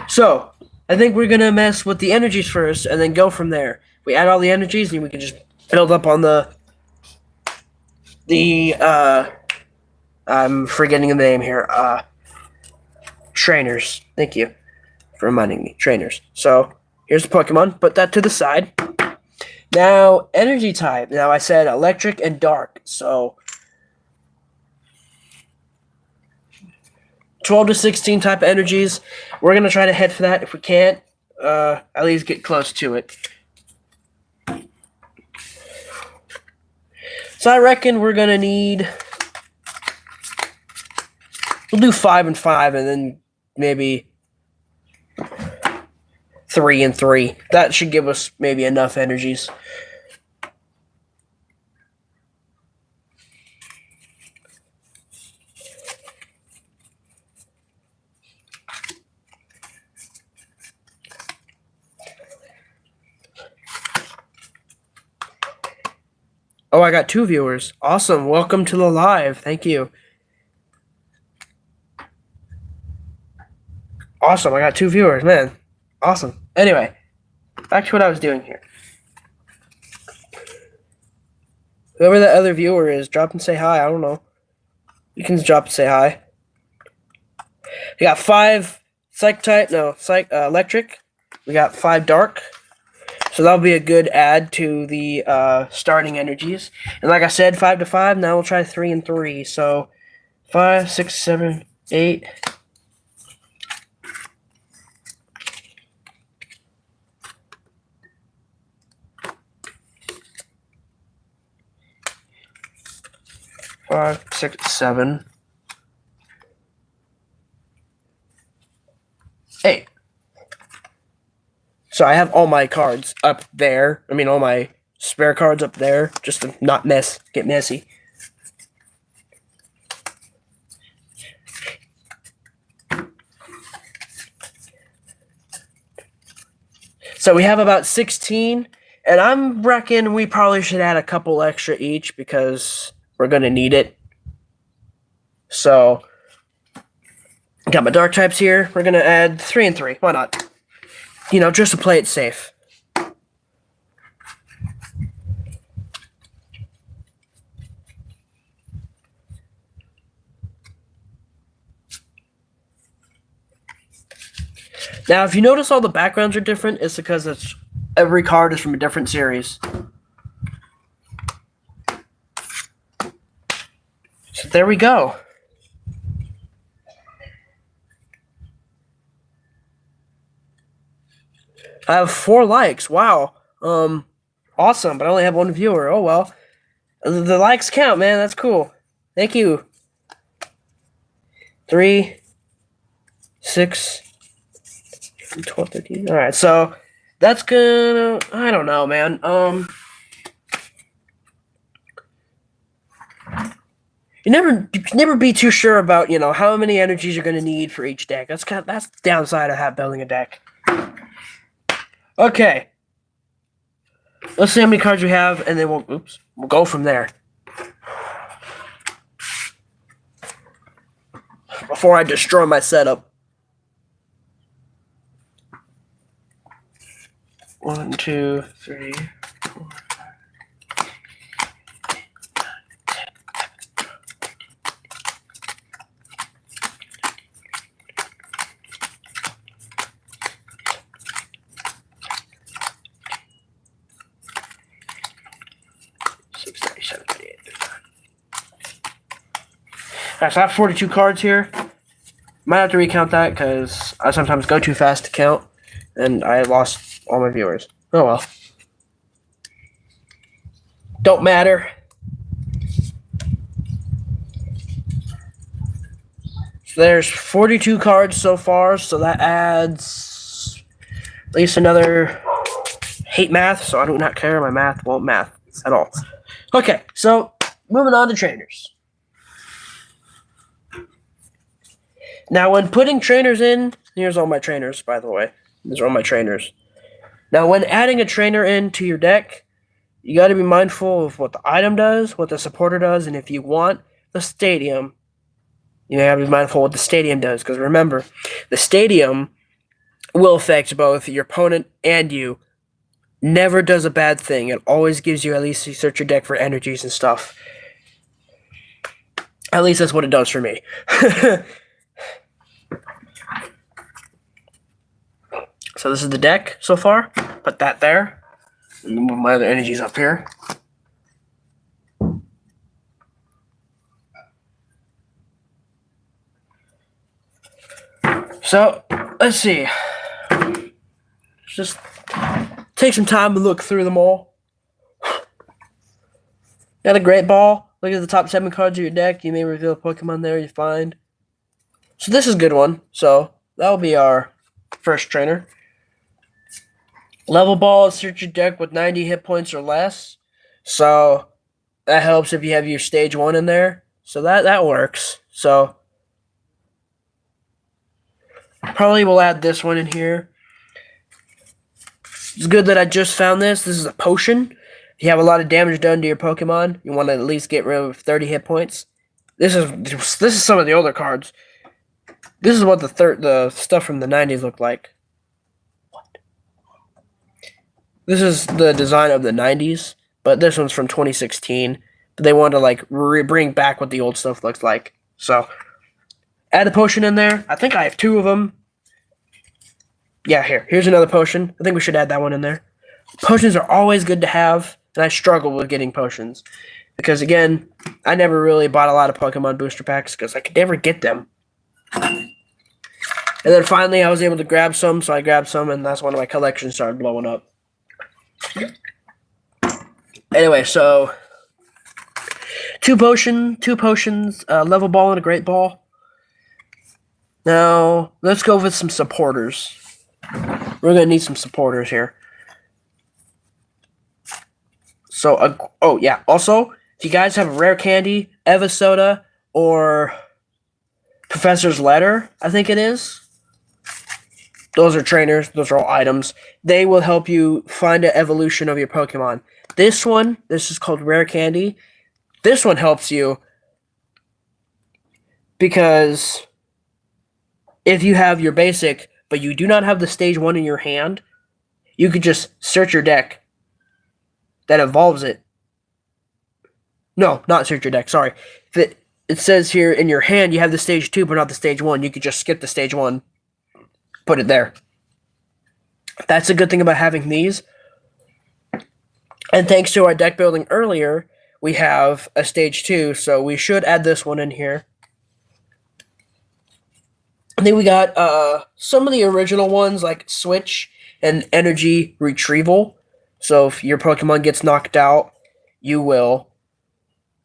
So I think we're going to mess with the energies first and then go from there. We add all the energies and we can just build up on I'm forgetting the name here. Trainers. Thank you for reminding me. Trainers. So, here's the Pokemon. Put that to the side. Now, energy type. Now, I said electric and dark. So, 12 to 16 type of energies. We're going to try to head for that. If we can't, at least get close to it. So I reckon we're going to need... We'll do 5 and 5 and then maybe 3 and 3. That should give us maybe enough energies. Oh, I got 2 viewers. Awesome. Welcome to the live. Thank you. Awesome. I got 2 viewers, man. Awesome. Anyway, back to what I was doing here. Whoever the other viewer is, drop and say hi. I don't know. You can drop and say hi. We got 5 electric. We got 5 dark. So that'll be a good add to the starting energies. And like I said, 5 to 5. Now we'll try 3 and 3. So 5, 6, 7, 8. Five, 6, 7, 8. So I have all my cards up there. I mean, all my spare cards up there, just to not get messy. So we have about 16, and I'm reckon we probably should add a couple extra each because we're gonna need it. So got my dark types here. We're gonna add 3 and 3. Why not? You know, just to play it safe. Now, if you notice all the backgrounds are different, it's because every card is from a different series. So there we go. I have 4 likes. Wow. Awesome, but I only have 1 viewer. Oh well. The likes count, man. That's cool. Thank you. 3, 6, 12, 13. All right, so that's gonna. I don't know, man. You never be too sure about how many energies you're gonna need for each deck. That's the downside of building a deck. Okay. Let's see how many cards we have, and then we'll go from there. Before I destroy my setup. 1, 2, 3, 4, 5, 6, 7, 8, 9. Alright, so I have 42 cards here. Might have to recount that because I sometimes go too fast to count, and I lost all my viewers. Oh well. Don't matter. So there's 42 cards so far, so that adds at least another. Hate math, so I do not care. My math won't math at all. Okay, so moving on to trainers. Now, when putting trainers in, here's all my trainers, by the way. These are all my trainers. Now, when adding a trainer into your deck, you got to be mindful of what the item does, what the supporter does, and if you want the stadium, you have to be mindful of what the stadium does. Because remember, the stadium will affect both your opponent and you. Never does a bad thing. It always gives you, at least you search your deck for energies and stuff. At least that's what it does for me. So this is the deck so far. Put that there. And move my other energies up here. So, let's see. Just take some time to look through them all. Got a great ball. Look at the top 7 cards of your deck. You may reveal a Pokemon there you find. So this is a good one. So that'll be our first trainer. Level ball, search your deck with 90 hit points or less. So that helps if you have your stage 1 in there. So that works. So probably we'll add this one in here. It's good that I just found this. This is a potion. If you have a lot of damage done to your Pokemon, you want to at least get rid of 30 hit points. This is some of the older cards. This is what the stuff from the 90s looked like. What? This is the design of the 90s, but this one's from 2016. But they want to like bring back what the old stuff looks like. So add a potion in there. I think I have 2 of them. Yeah, here's another potion. I think we should add that one in there. Potions are always good to have, and I struggle with getting potions. Because, again, I never really bought a lot of Pokemon booster packs because I could never get them. And then finally I was able to grab some, so I grabbed some, and that's when my collection started blowing up. Anyway, so 2 potions, level ball and a great ball. Now, let's go with some supporters. We're going to need some supporters here. So, oh yeah, also, if you guys have a rare candy, Evosoda, or Professor's Letter, I think it is. Those are trainers. Those are all items. They will help you find an evolution of your Pokemon. This is called Rare Candy. This one helps you because if you have your basic, but you do not have the stage 1 in your hand, you could just search your deck that evolves it. No, not search your deck, sorry. If it says here in your hand you have the stage 2 but not the stage 1, you could just skip the stage 1, put it there. That's a good thing about having these. And thanks to our deck building earlier, we have a stage 2, so we should add this one in here. And then we got some of the original ones like Switch and Energy Retrieval. So if your Pokemon gets knocked out, you will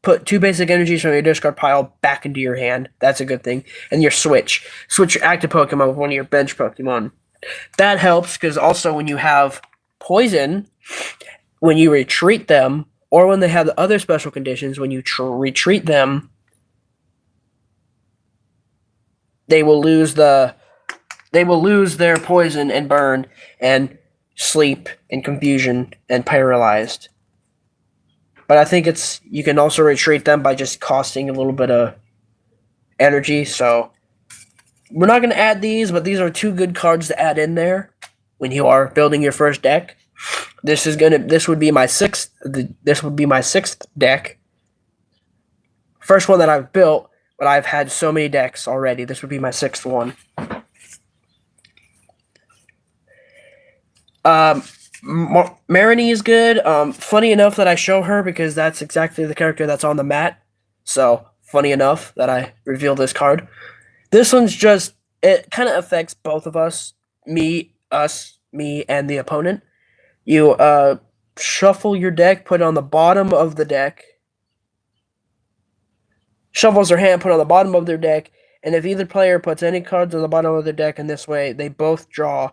put 2 basic energies from your discard pile back into your hand. That's a good thing. And your Switch your active Pokemon with one of your bench Pokemon. That helps because also when you have Poison, when you retreat them, or when they have the other special conditions, when you retreat them, they will lose their poison and burn and sleep and confusion and paralyzed. But I think you can also retreat them by just costing a little bit of energy. So we're not going to add these, but these are 2 good cards to add in there when you are building your first deck. This would be my 6th deck. First one that I've built, but I've had so many decks already. This would be my 6th one. Marini is good. Funny enough that I show her because that's exactly the character that's on the mat. So funny enough that I reveal this card. This one's just, it kind of affects both of us, me and the opponent. You shuffle your deck, put it on the bottom of the deck. Shuffles their hand, put it on the bottom of their deck, and if either player puts any cards on the bottom of their deck in this way, they both draw.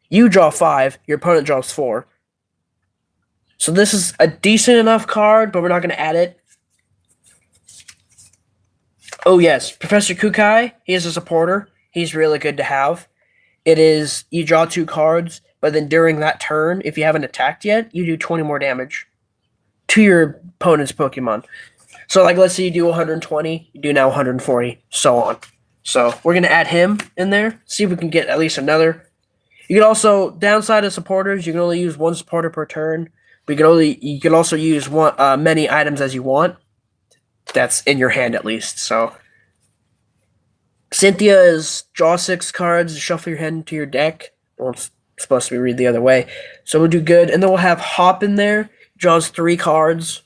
You draw 5, your opponent draws 4. So this is a decent enough card, but we're not going to add it. Oh yes, Professor Kukai, he is a supporter. He's really good to have. It is, you draw 2 cards, but then during that turn, if you haven't attacked yet, you do 20 more damage to your opponent's Pokemon. So like let's say you do 120, you do now 140, so on. So we're going to add him in there, see if we can get at least another. You can also, downside of supporters, you can only use 1 supporter per turn, but you can also use many items as you want. That's in your hand at least, so. Cynthia is draw 6 cards, shuffle your hand into your deck. Well, it's supposed to be read the other way. So we'll do good. And then we'll have Hop in there. Draws 3 cards.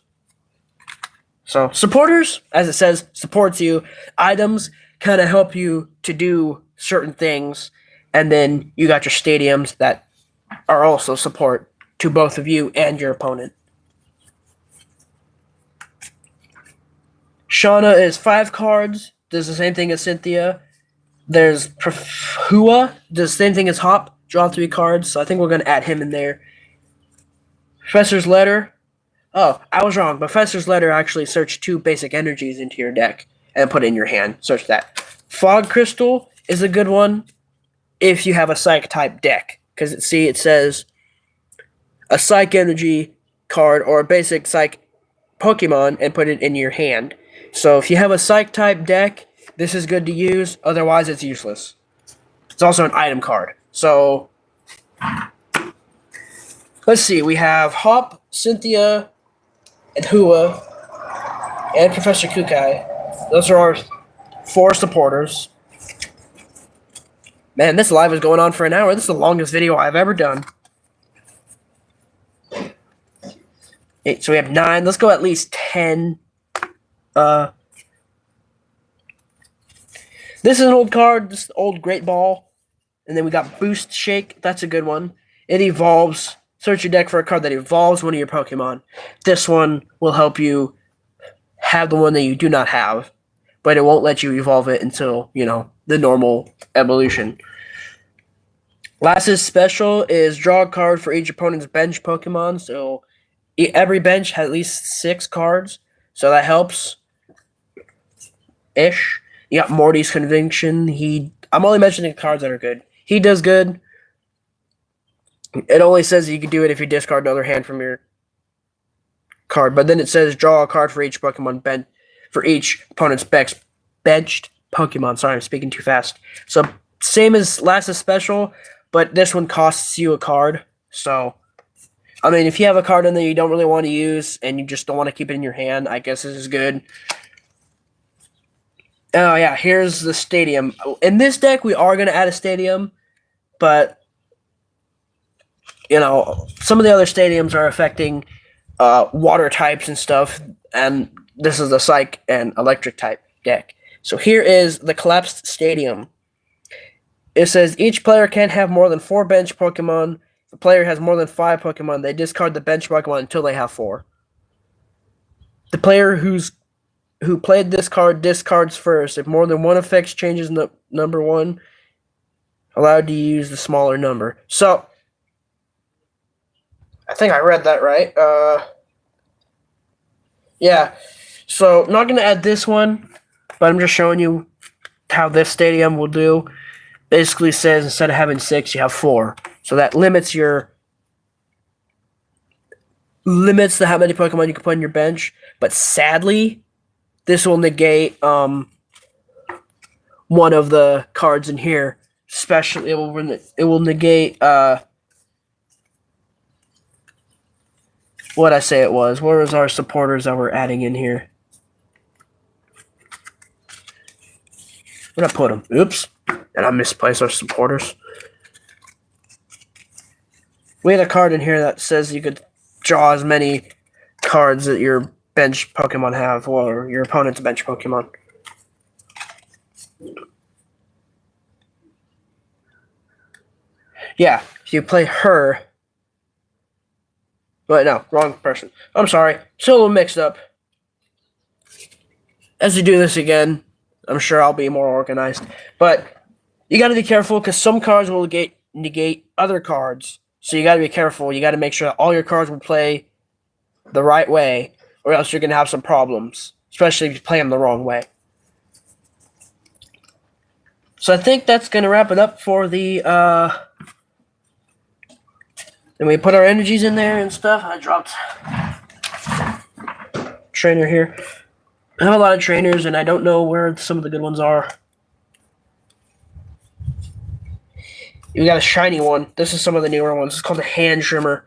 So supporters, as it says, supports you. Items kind of help you to do certain things. And then you got your stadiums that are also support to both of you and your opponent. Shauna is 5 cards. Does the same thing as Cynthia. There's Hua. Does the same thing as Hop. Draw 3 cards. So I think we're going to add him in there. Professor's Letter. Oh, I was wrong. Professor's Letter actually search 2 basic energies into your deck and put it in your hand. Search that. Fog Crystal is a good one if you have a Psych type deck. Because it says a Psych energy card or a basic Psych Pokemon and put it in your hand. So if you have a Psych type deck, this is good to use. Otherwise, it's useless. It's also an item card. So let's see. We have Hop, Cynthia, and Hua, and Professor Kukai. Those are our 4 supporters. Man, this live is going on for an hour. This is the longest video I've ever done. So we have 9. Let's go at least 10. This is an old card. This is the old Great Ball. And then we got Boost Shake. That's a good one. It evolves. Search your deck for a card that evolves one of your Pokemon. This one will help you have the one that you do not have. But it won't let you evolve it until, the normal evolution. Last's special is draw a card for each opponent's bench Pokemon. So every bench has at least 6 cards. So that helps. Ish. You got Morty's Conviction. I'm only mentioning cards that are good. He does good. It only says you can do it if you discard another hand from your card, but then it says draw a card for each Pokemon for each opponent's benched Pokemon. Sorry, I'm speaking too fast. So same as last special, but this one costs you a card. So, I mean, if you have a card in there you don't really want to use and you just don't want to keep it in your hand, I guess this is good. Oh yeah, here's the stadium. In this deck, we are going to add a stadium, but you know, some of the other stadiums are affecting water types and stuff, and this is the Psych and Electric type deck. So here is the collapsed stadium. It says each player can't have more than 4 bench Pokemon. If the player has more than 5 Pokemon, they discard the bench Pokemon until they have 4. The player who played this card discards first. If more than one effect changes number 1, allowed to use the smaller number. So, I think I read that right. Yeah. So, not going to add this one, but I'm just showing you how this stadium will do. Basically says instead of having 6, you have 4. So that limits the how many Pokemon you can put on your bench. But sadly, this will negate one of the cards in here. Especially, it will negate what I say it was. Where was our supporters that we're adding in here? Where'd I put them? Oops. And I misplaced our supporters. We had a card in here that says you could draw as many cards that your bench Pokemon have, or your opponent's bench Pokemon. Yeah, if you play her. But no, wrong person. I'm sorry. Still a little mixed up. As we do this again, I'm sure I'll be more organized. But you got to be careful because some cards will negate other cards. So you got to be careful. You got to make sure that all your cards will play the right way, or else you're going to have some problems, especially if you play them the wrong way. So I think that's going to wrap it up for the... And we put our energies in there and stuff. I dropped trainer here. I have a lot of trainers, and I don't know where some of the good ones are. We got a shiny one. This is some of the newer ones. It's called a hand trimmer.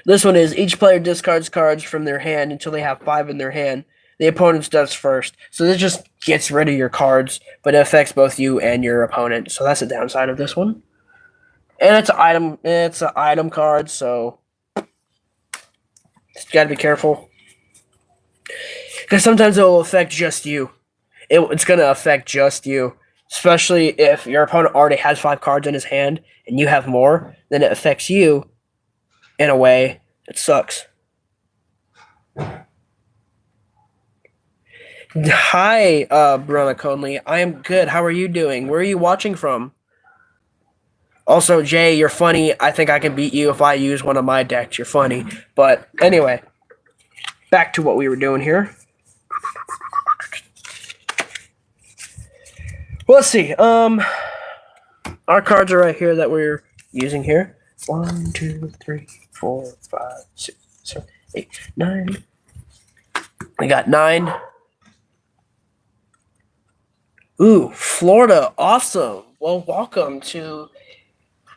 This one is each player discards cards from their hand until they have 5 in their hand. The opponent's does first. So this just gets rid of your cards, but it affects both you and your opponent. So that's the downside of this one. And it's an item card, so just gotta be careful. Because sometimes it will affect just you. It's gonna affect just you. Especially if your opponent already has 5 cards in his hand and you have more, then it affects you in a way that sucks. Hi, Bruna Conley. I am good. How are you doing? Where are you watching from? Also, Jay, you're funny. I think I can beat you if I use one of my decks. You're funny. But anyway, back to what we were doing here. Well, let's see. Our cards are right here that we're using here. 1, 2, 3, 4, 5, 6, 7, 8, 9. We got 9. Ooh, Florida. Awesome. Well, welcome to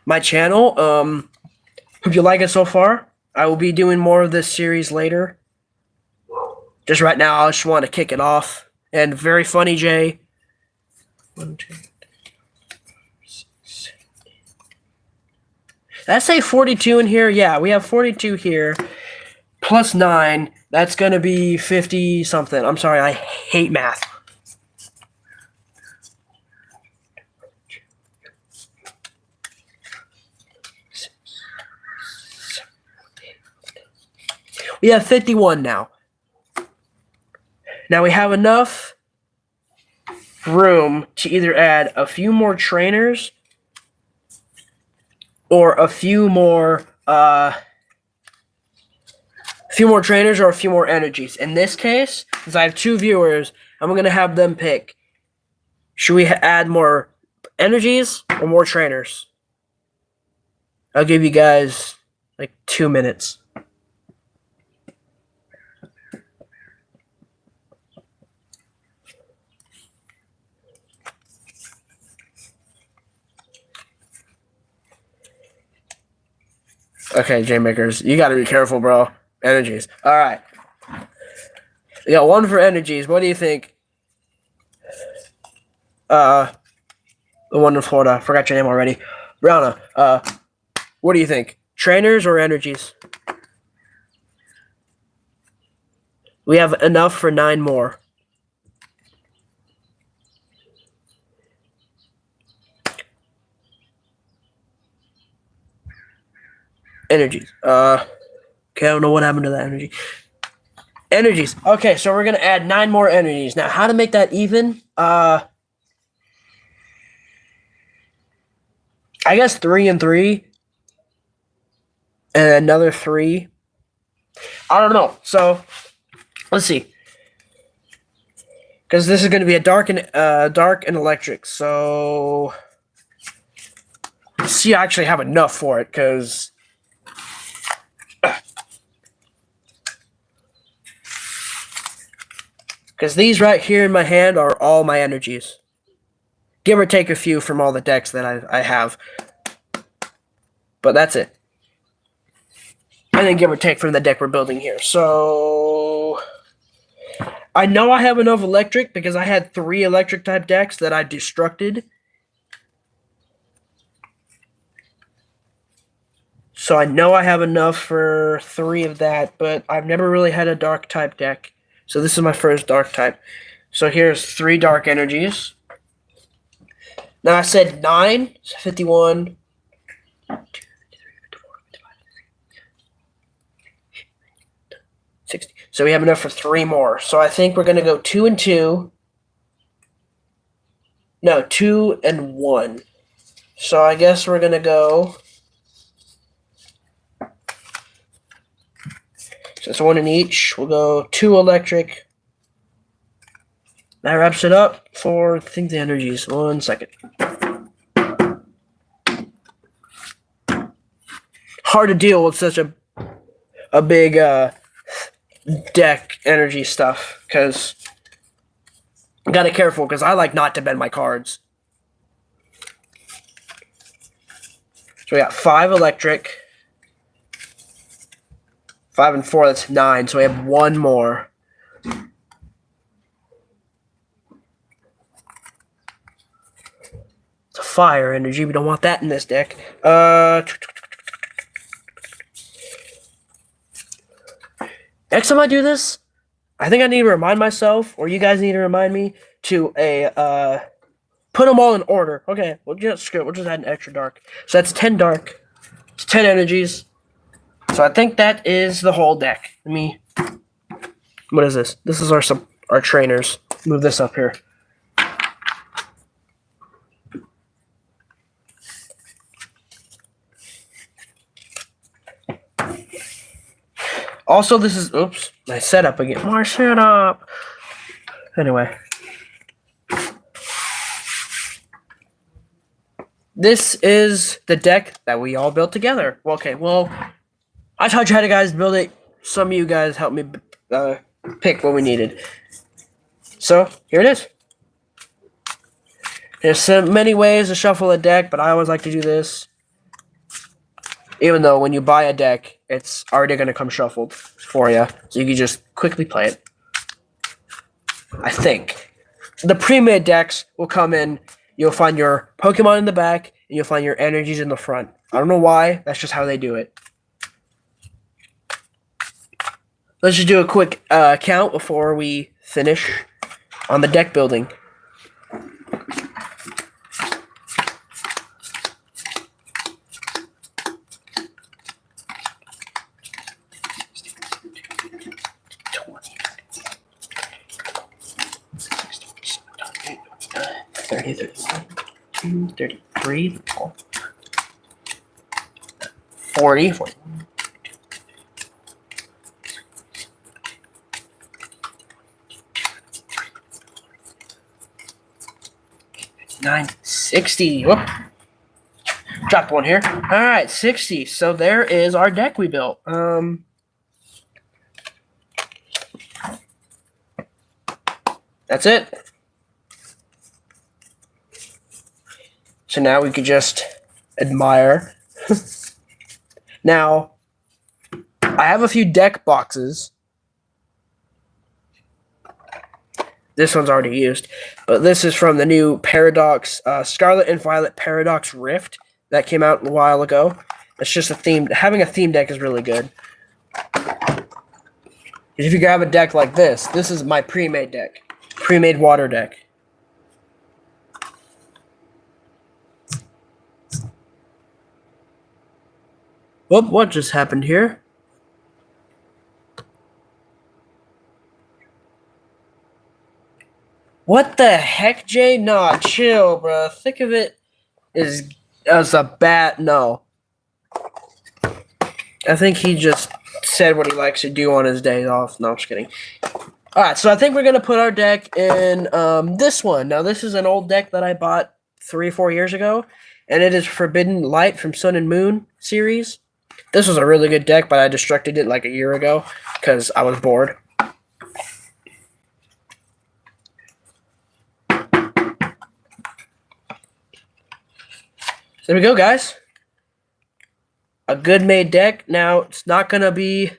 my channel. Hope you like it so far. I will be doing more of this series later. Just right now, I just want to kick it off. And very funny, Jay. 1, 2, 3, 4, 5, 6, 7, 8. Did I say 42 in here? Yeah, we have 42 here. Plus 9. That's going to be 50 something. I'm sorry, I hate math. We have 51 now. Now we have enough room to either add a few more trainers or a few more trainers or a few more energies. In this case, since I have 2 viewers, I'm going to have them pick. Should we add more Energies or more trainers? I'll give you guys like 2 minutes. Okay, J-Makers, you gotta be careful, bro. Energies. Alright. We got 1 for energies. What do you think? The one in Florida. Forgot your name already. Brianna, what do you think? Trainers or energies? We have enough for 9 more. Energies. Okay, I don't know what happened to that energy. Energies. Okay, so we're gonna add 9 more energies. Now, how to make that even? I guess 3 and 3. And another 3. I don't know. So, let's see. Because this is going to be a dark and electric. So, let's see, I actually have enough for it. Because these right here in my hand are all my energies. Give or take a few from all the decks that I have. But that's it. And then give or take from the deck we're building here. So, I know I have enough electric because I had 3 electric type decks that I destructed. So I know I have enough for 3 of that, but I've never really had a dark type deck. So this is my first dark type. So here's 3 dark energies. Now I said 9, so 51. 60. So we have enough for 3 more. So I think we're going to go 2 and 2. No, 2 and 1. So I guess we're going to go... So it's 1 in each. We'll go 2 electric. That wraps it up for, I think, the energies. 1 second. Hard to deal with such a big deck energy stuff, because I gotta be careful, because I like not to bend my cards. So we got 5 electric. 5 and 4, that's 9. So we have 1 more. It's a fire energy. We don't want that in this deck. Next time I do this, I think I need to remind myself, or you guys need to remind me, to put them all in order. Okay, we'll just add an extra dark. So that's 10 dark. It's 10 energies. So I think that is the whole deck. What is this? This is our trainers. Move this up here. Also, this is, oops, my setup again. More setup. Anyway. This is the deck that we all built together. Okay, well, I taught you how to guys build it. Some of you guys helped me pick what we needed. So, here it is. There's so many ways to shuffle a deck, but I always like to do this. Even though when you buy a deck, it's already going to come shuffled for you. So you can just quickly play it. I think. The pre-made decks will come in. You'll find your Pokemon in the back, and you'll find your energies in the front. I don't know why. That's just how they do it. Let's just do a quick count before we finish on the deck building. Thirty, 33, 40, 9, 6. 60. Whoop. Dropped one here. All right, 60. So there is our deck we built. That's it. So now we could just admire. Now, I have a few deck boxes. This one's already used, but this is from the new Paradox, Scarlet and Violet Paradox Rift that came out a while ago. It's just a theme. Having a theme deck is really good. If you grab a deck like this is my pre-made deck. Pre-made water deck. Whoop, what just happened here? What the heck, Jay? Nah, chill, bro. Think of it as a bat. No. I think he just said what he likes to do on his days off. No, I'm just kidding. Alright, so I think we're going to put our deck in this one. Now, this is an old deck that I bought 3 or 4 years ago, and it is Forbidden Light from Sun and Moon series. This was a really good deck, but I destructed it like a year ago because I was bored. So there we go, guys. A good made deck. Now, it's not going to be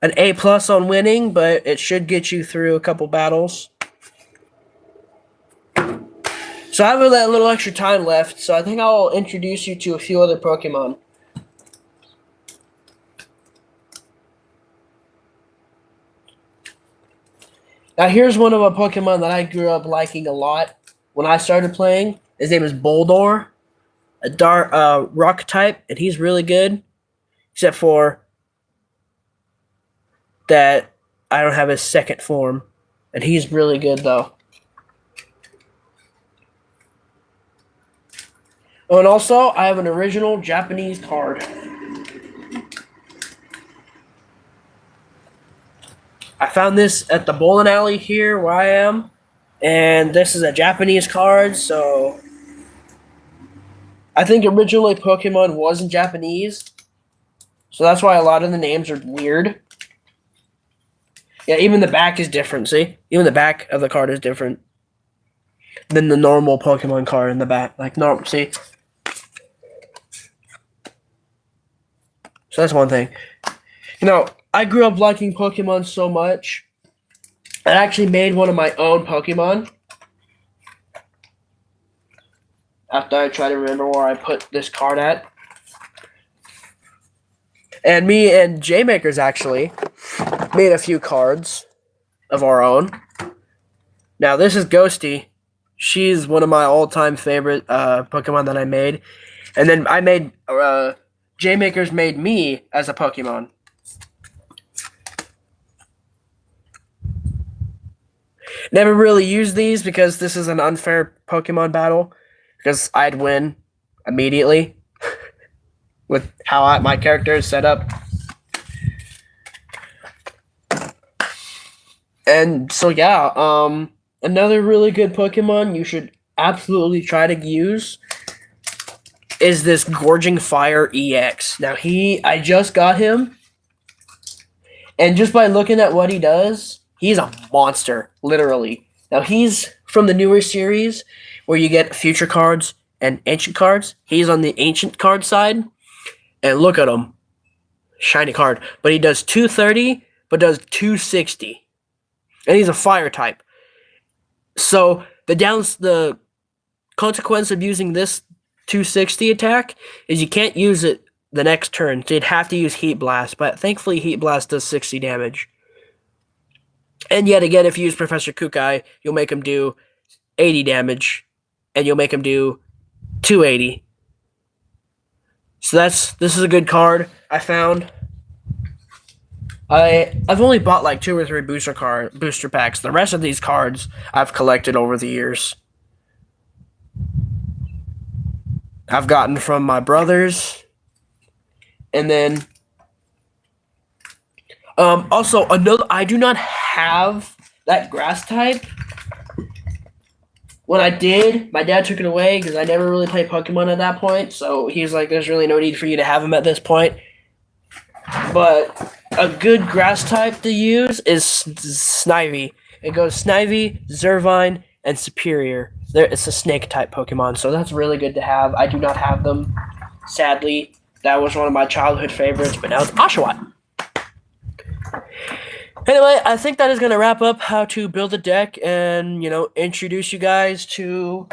an A+ on winning, but it should get you through a couple battles. So I have a little extra time left, so I think I'll introduce you to a few other Pokemon. Now, here's one of a Pokemon that I grew up liking a lot when I started playing. His name is Boldore, a dark rock type, and he's really good, except for that I don't have his second form, and he's really good, though. Oh, and also, I have an original Japanese card. I found this at the bowling alley here where I am, and this is a Japanese card, so I think originally Pokemon was in Japanese, so that's why a lot of the names are weird. Yeah, even the back is different, see? Even the back of the card is different than the normal Pokemon card in the back. Like, normal, see? So that's one thing. You know, I grew up liking Pokemon so much, I actually made one of my own Pokemon. After I try to remember where I put this card at. And me and J-Makers actually made a few cards of our own. Now, this is Ghosty. She's one of my all-time favorite Pokemon that I made. And then I made... J-Makers made me as a Pokemon. Never really used these because this is an unfair Pokemon battle. Because I'd win immediately with how my character is set up. And so, yeah, another really good Pokemon you should absolutely try to use is this Gorging Fire EX. Now, I just got him, and just by looking at what he does, he's a monster, literally. Now, he's from the newer series, where you get future cards and ancient cards. He's on the ancient card side. And look at him. Shiny card. But he does 230, but does 260. And he's a fire type. So the consequence of using this 260 attack is you can't use it the next turn. So you'd have to use Heat Blast. But thankfully Heat Blast does 60 damage. And yet again, if you use Professor Kukai, you'll make him do 80 damage. And you'll make him do 280. So this is a good card I found. I've only bought like 2 or 3 booster packs. The rest of these cards I've collected over the years. I've gotten from my brothers. And then also I do not have that grass type. when I did, my dad took it away because I never really played Pokemon at that point. So he's like, "There's really no need for you to have them at this point." But a good grass type to use is Snivy. It goes Snivy, Zervine, and Superior. It's a snake type Pokemon, so that's really good to have. I do not have them, sadly. That was one of my childhood favorites, but now it's Oshawott. Anyway, I think that is going to wrap up how to build a deck and, introduce you guys to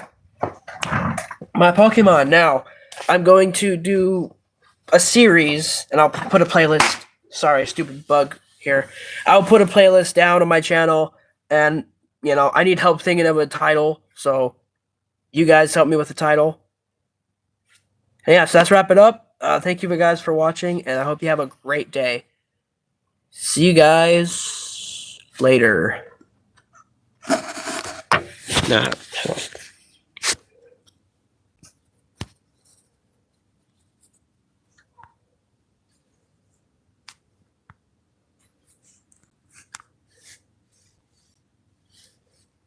my Pokemon. Now, I'm going to do a series, and I'll put a playlist. Sorry, stupid bug here. I'll put a playlist down on my channel, and, I need help thinking of a title, so you guys help me with the title. And yeah, so let's wrap it up. Thank you guys for watching, and I hope you have a great day. See you guys later. Nah.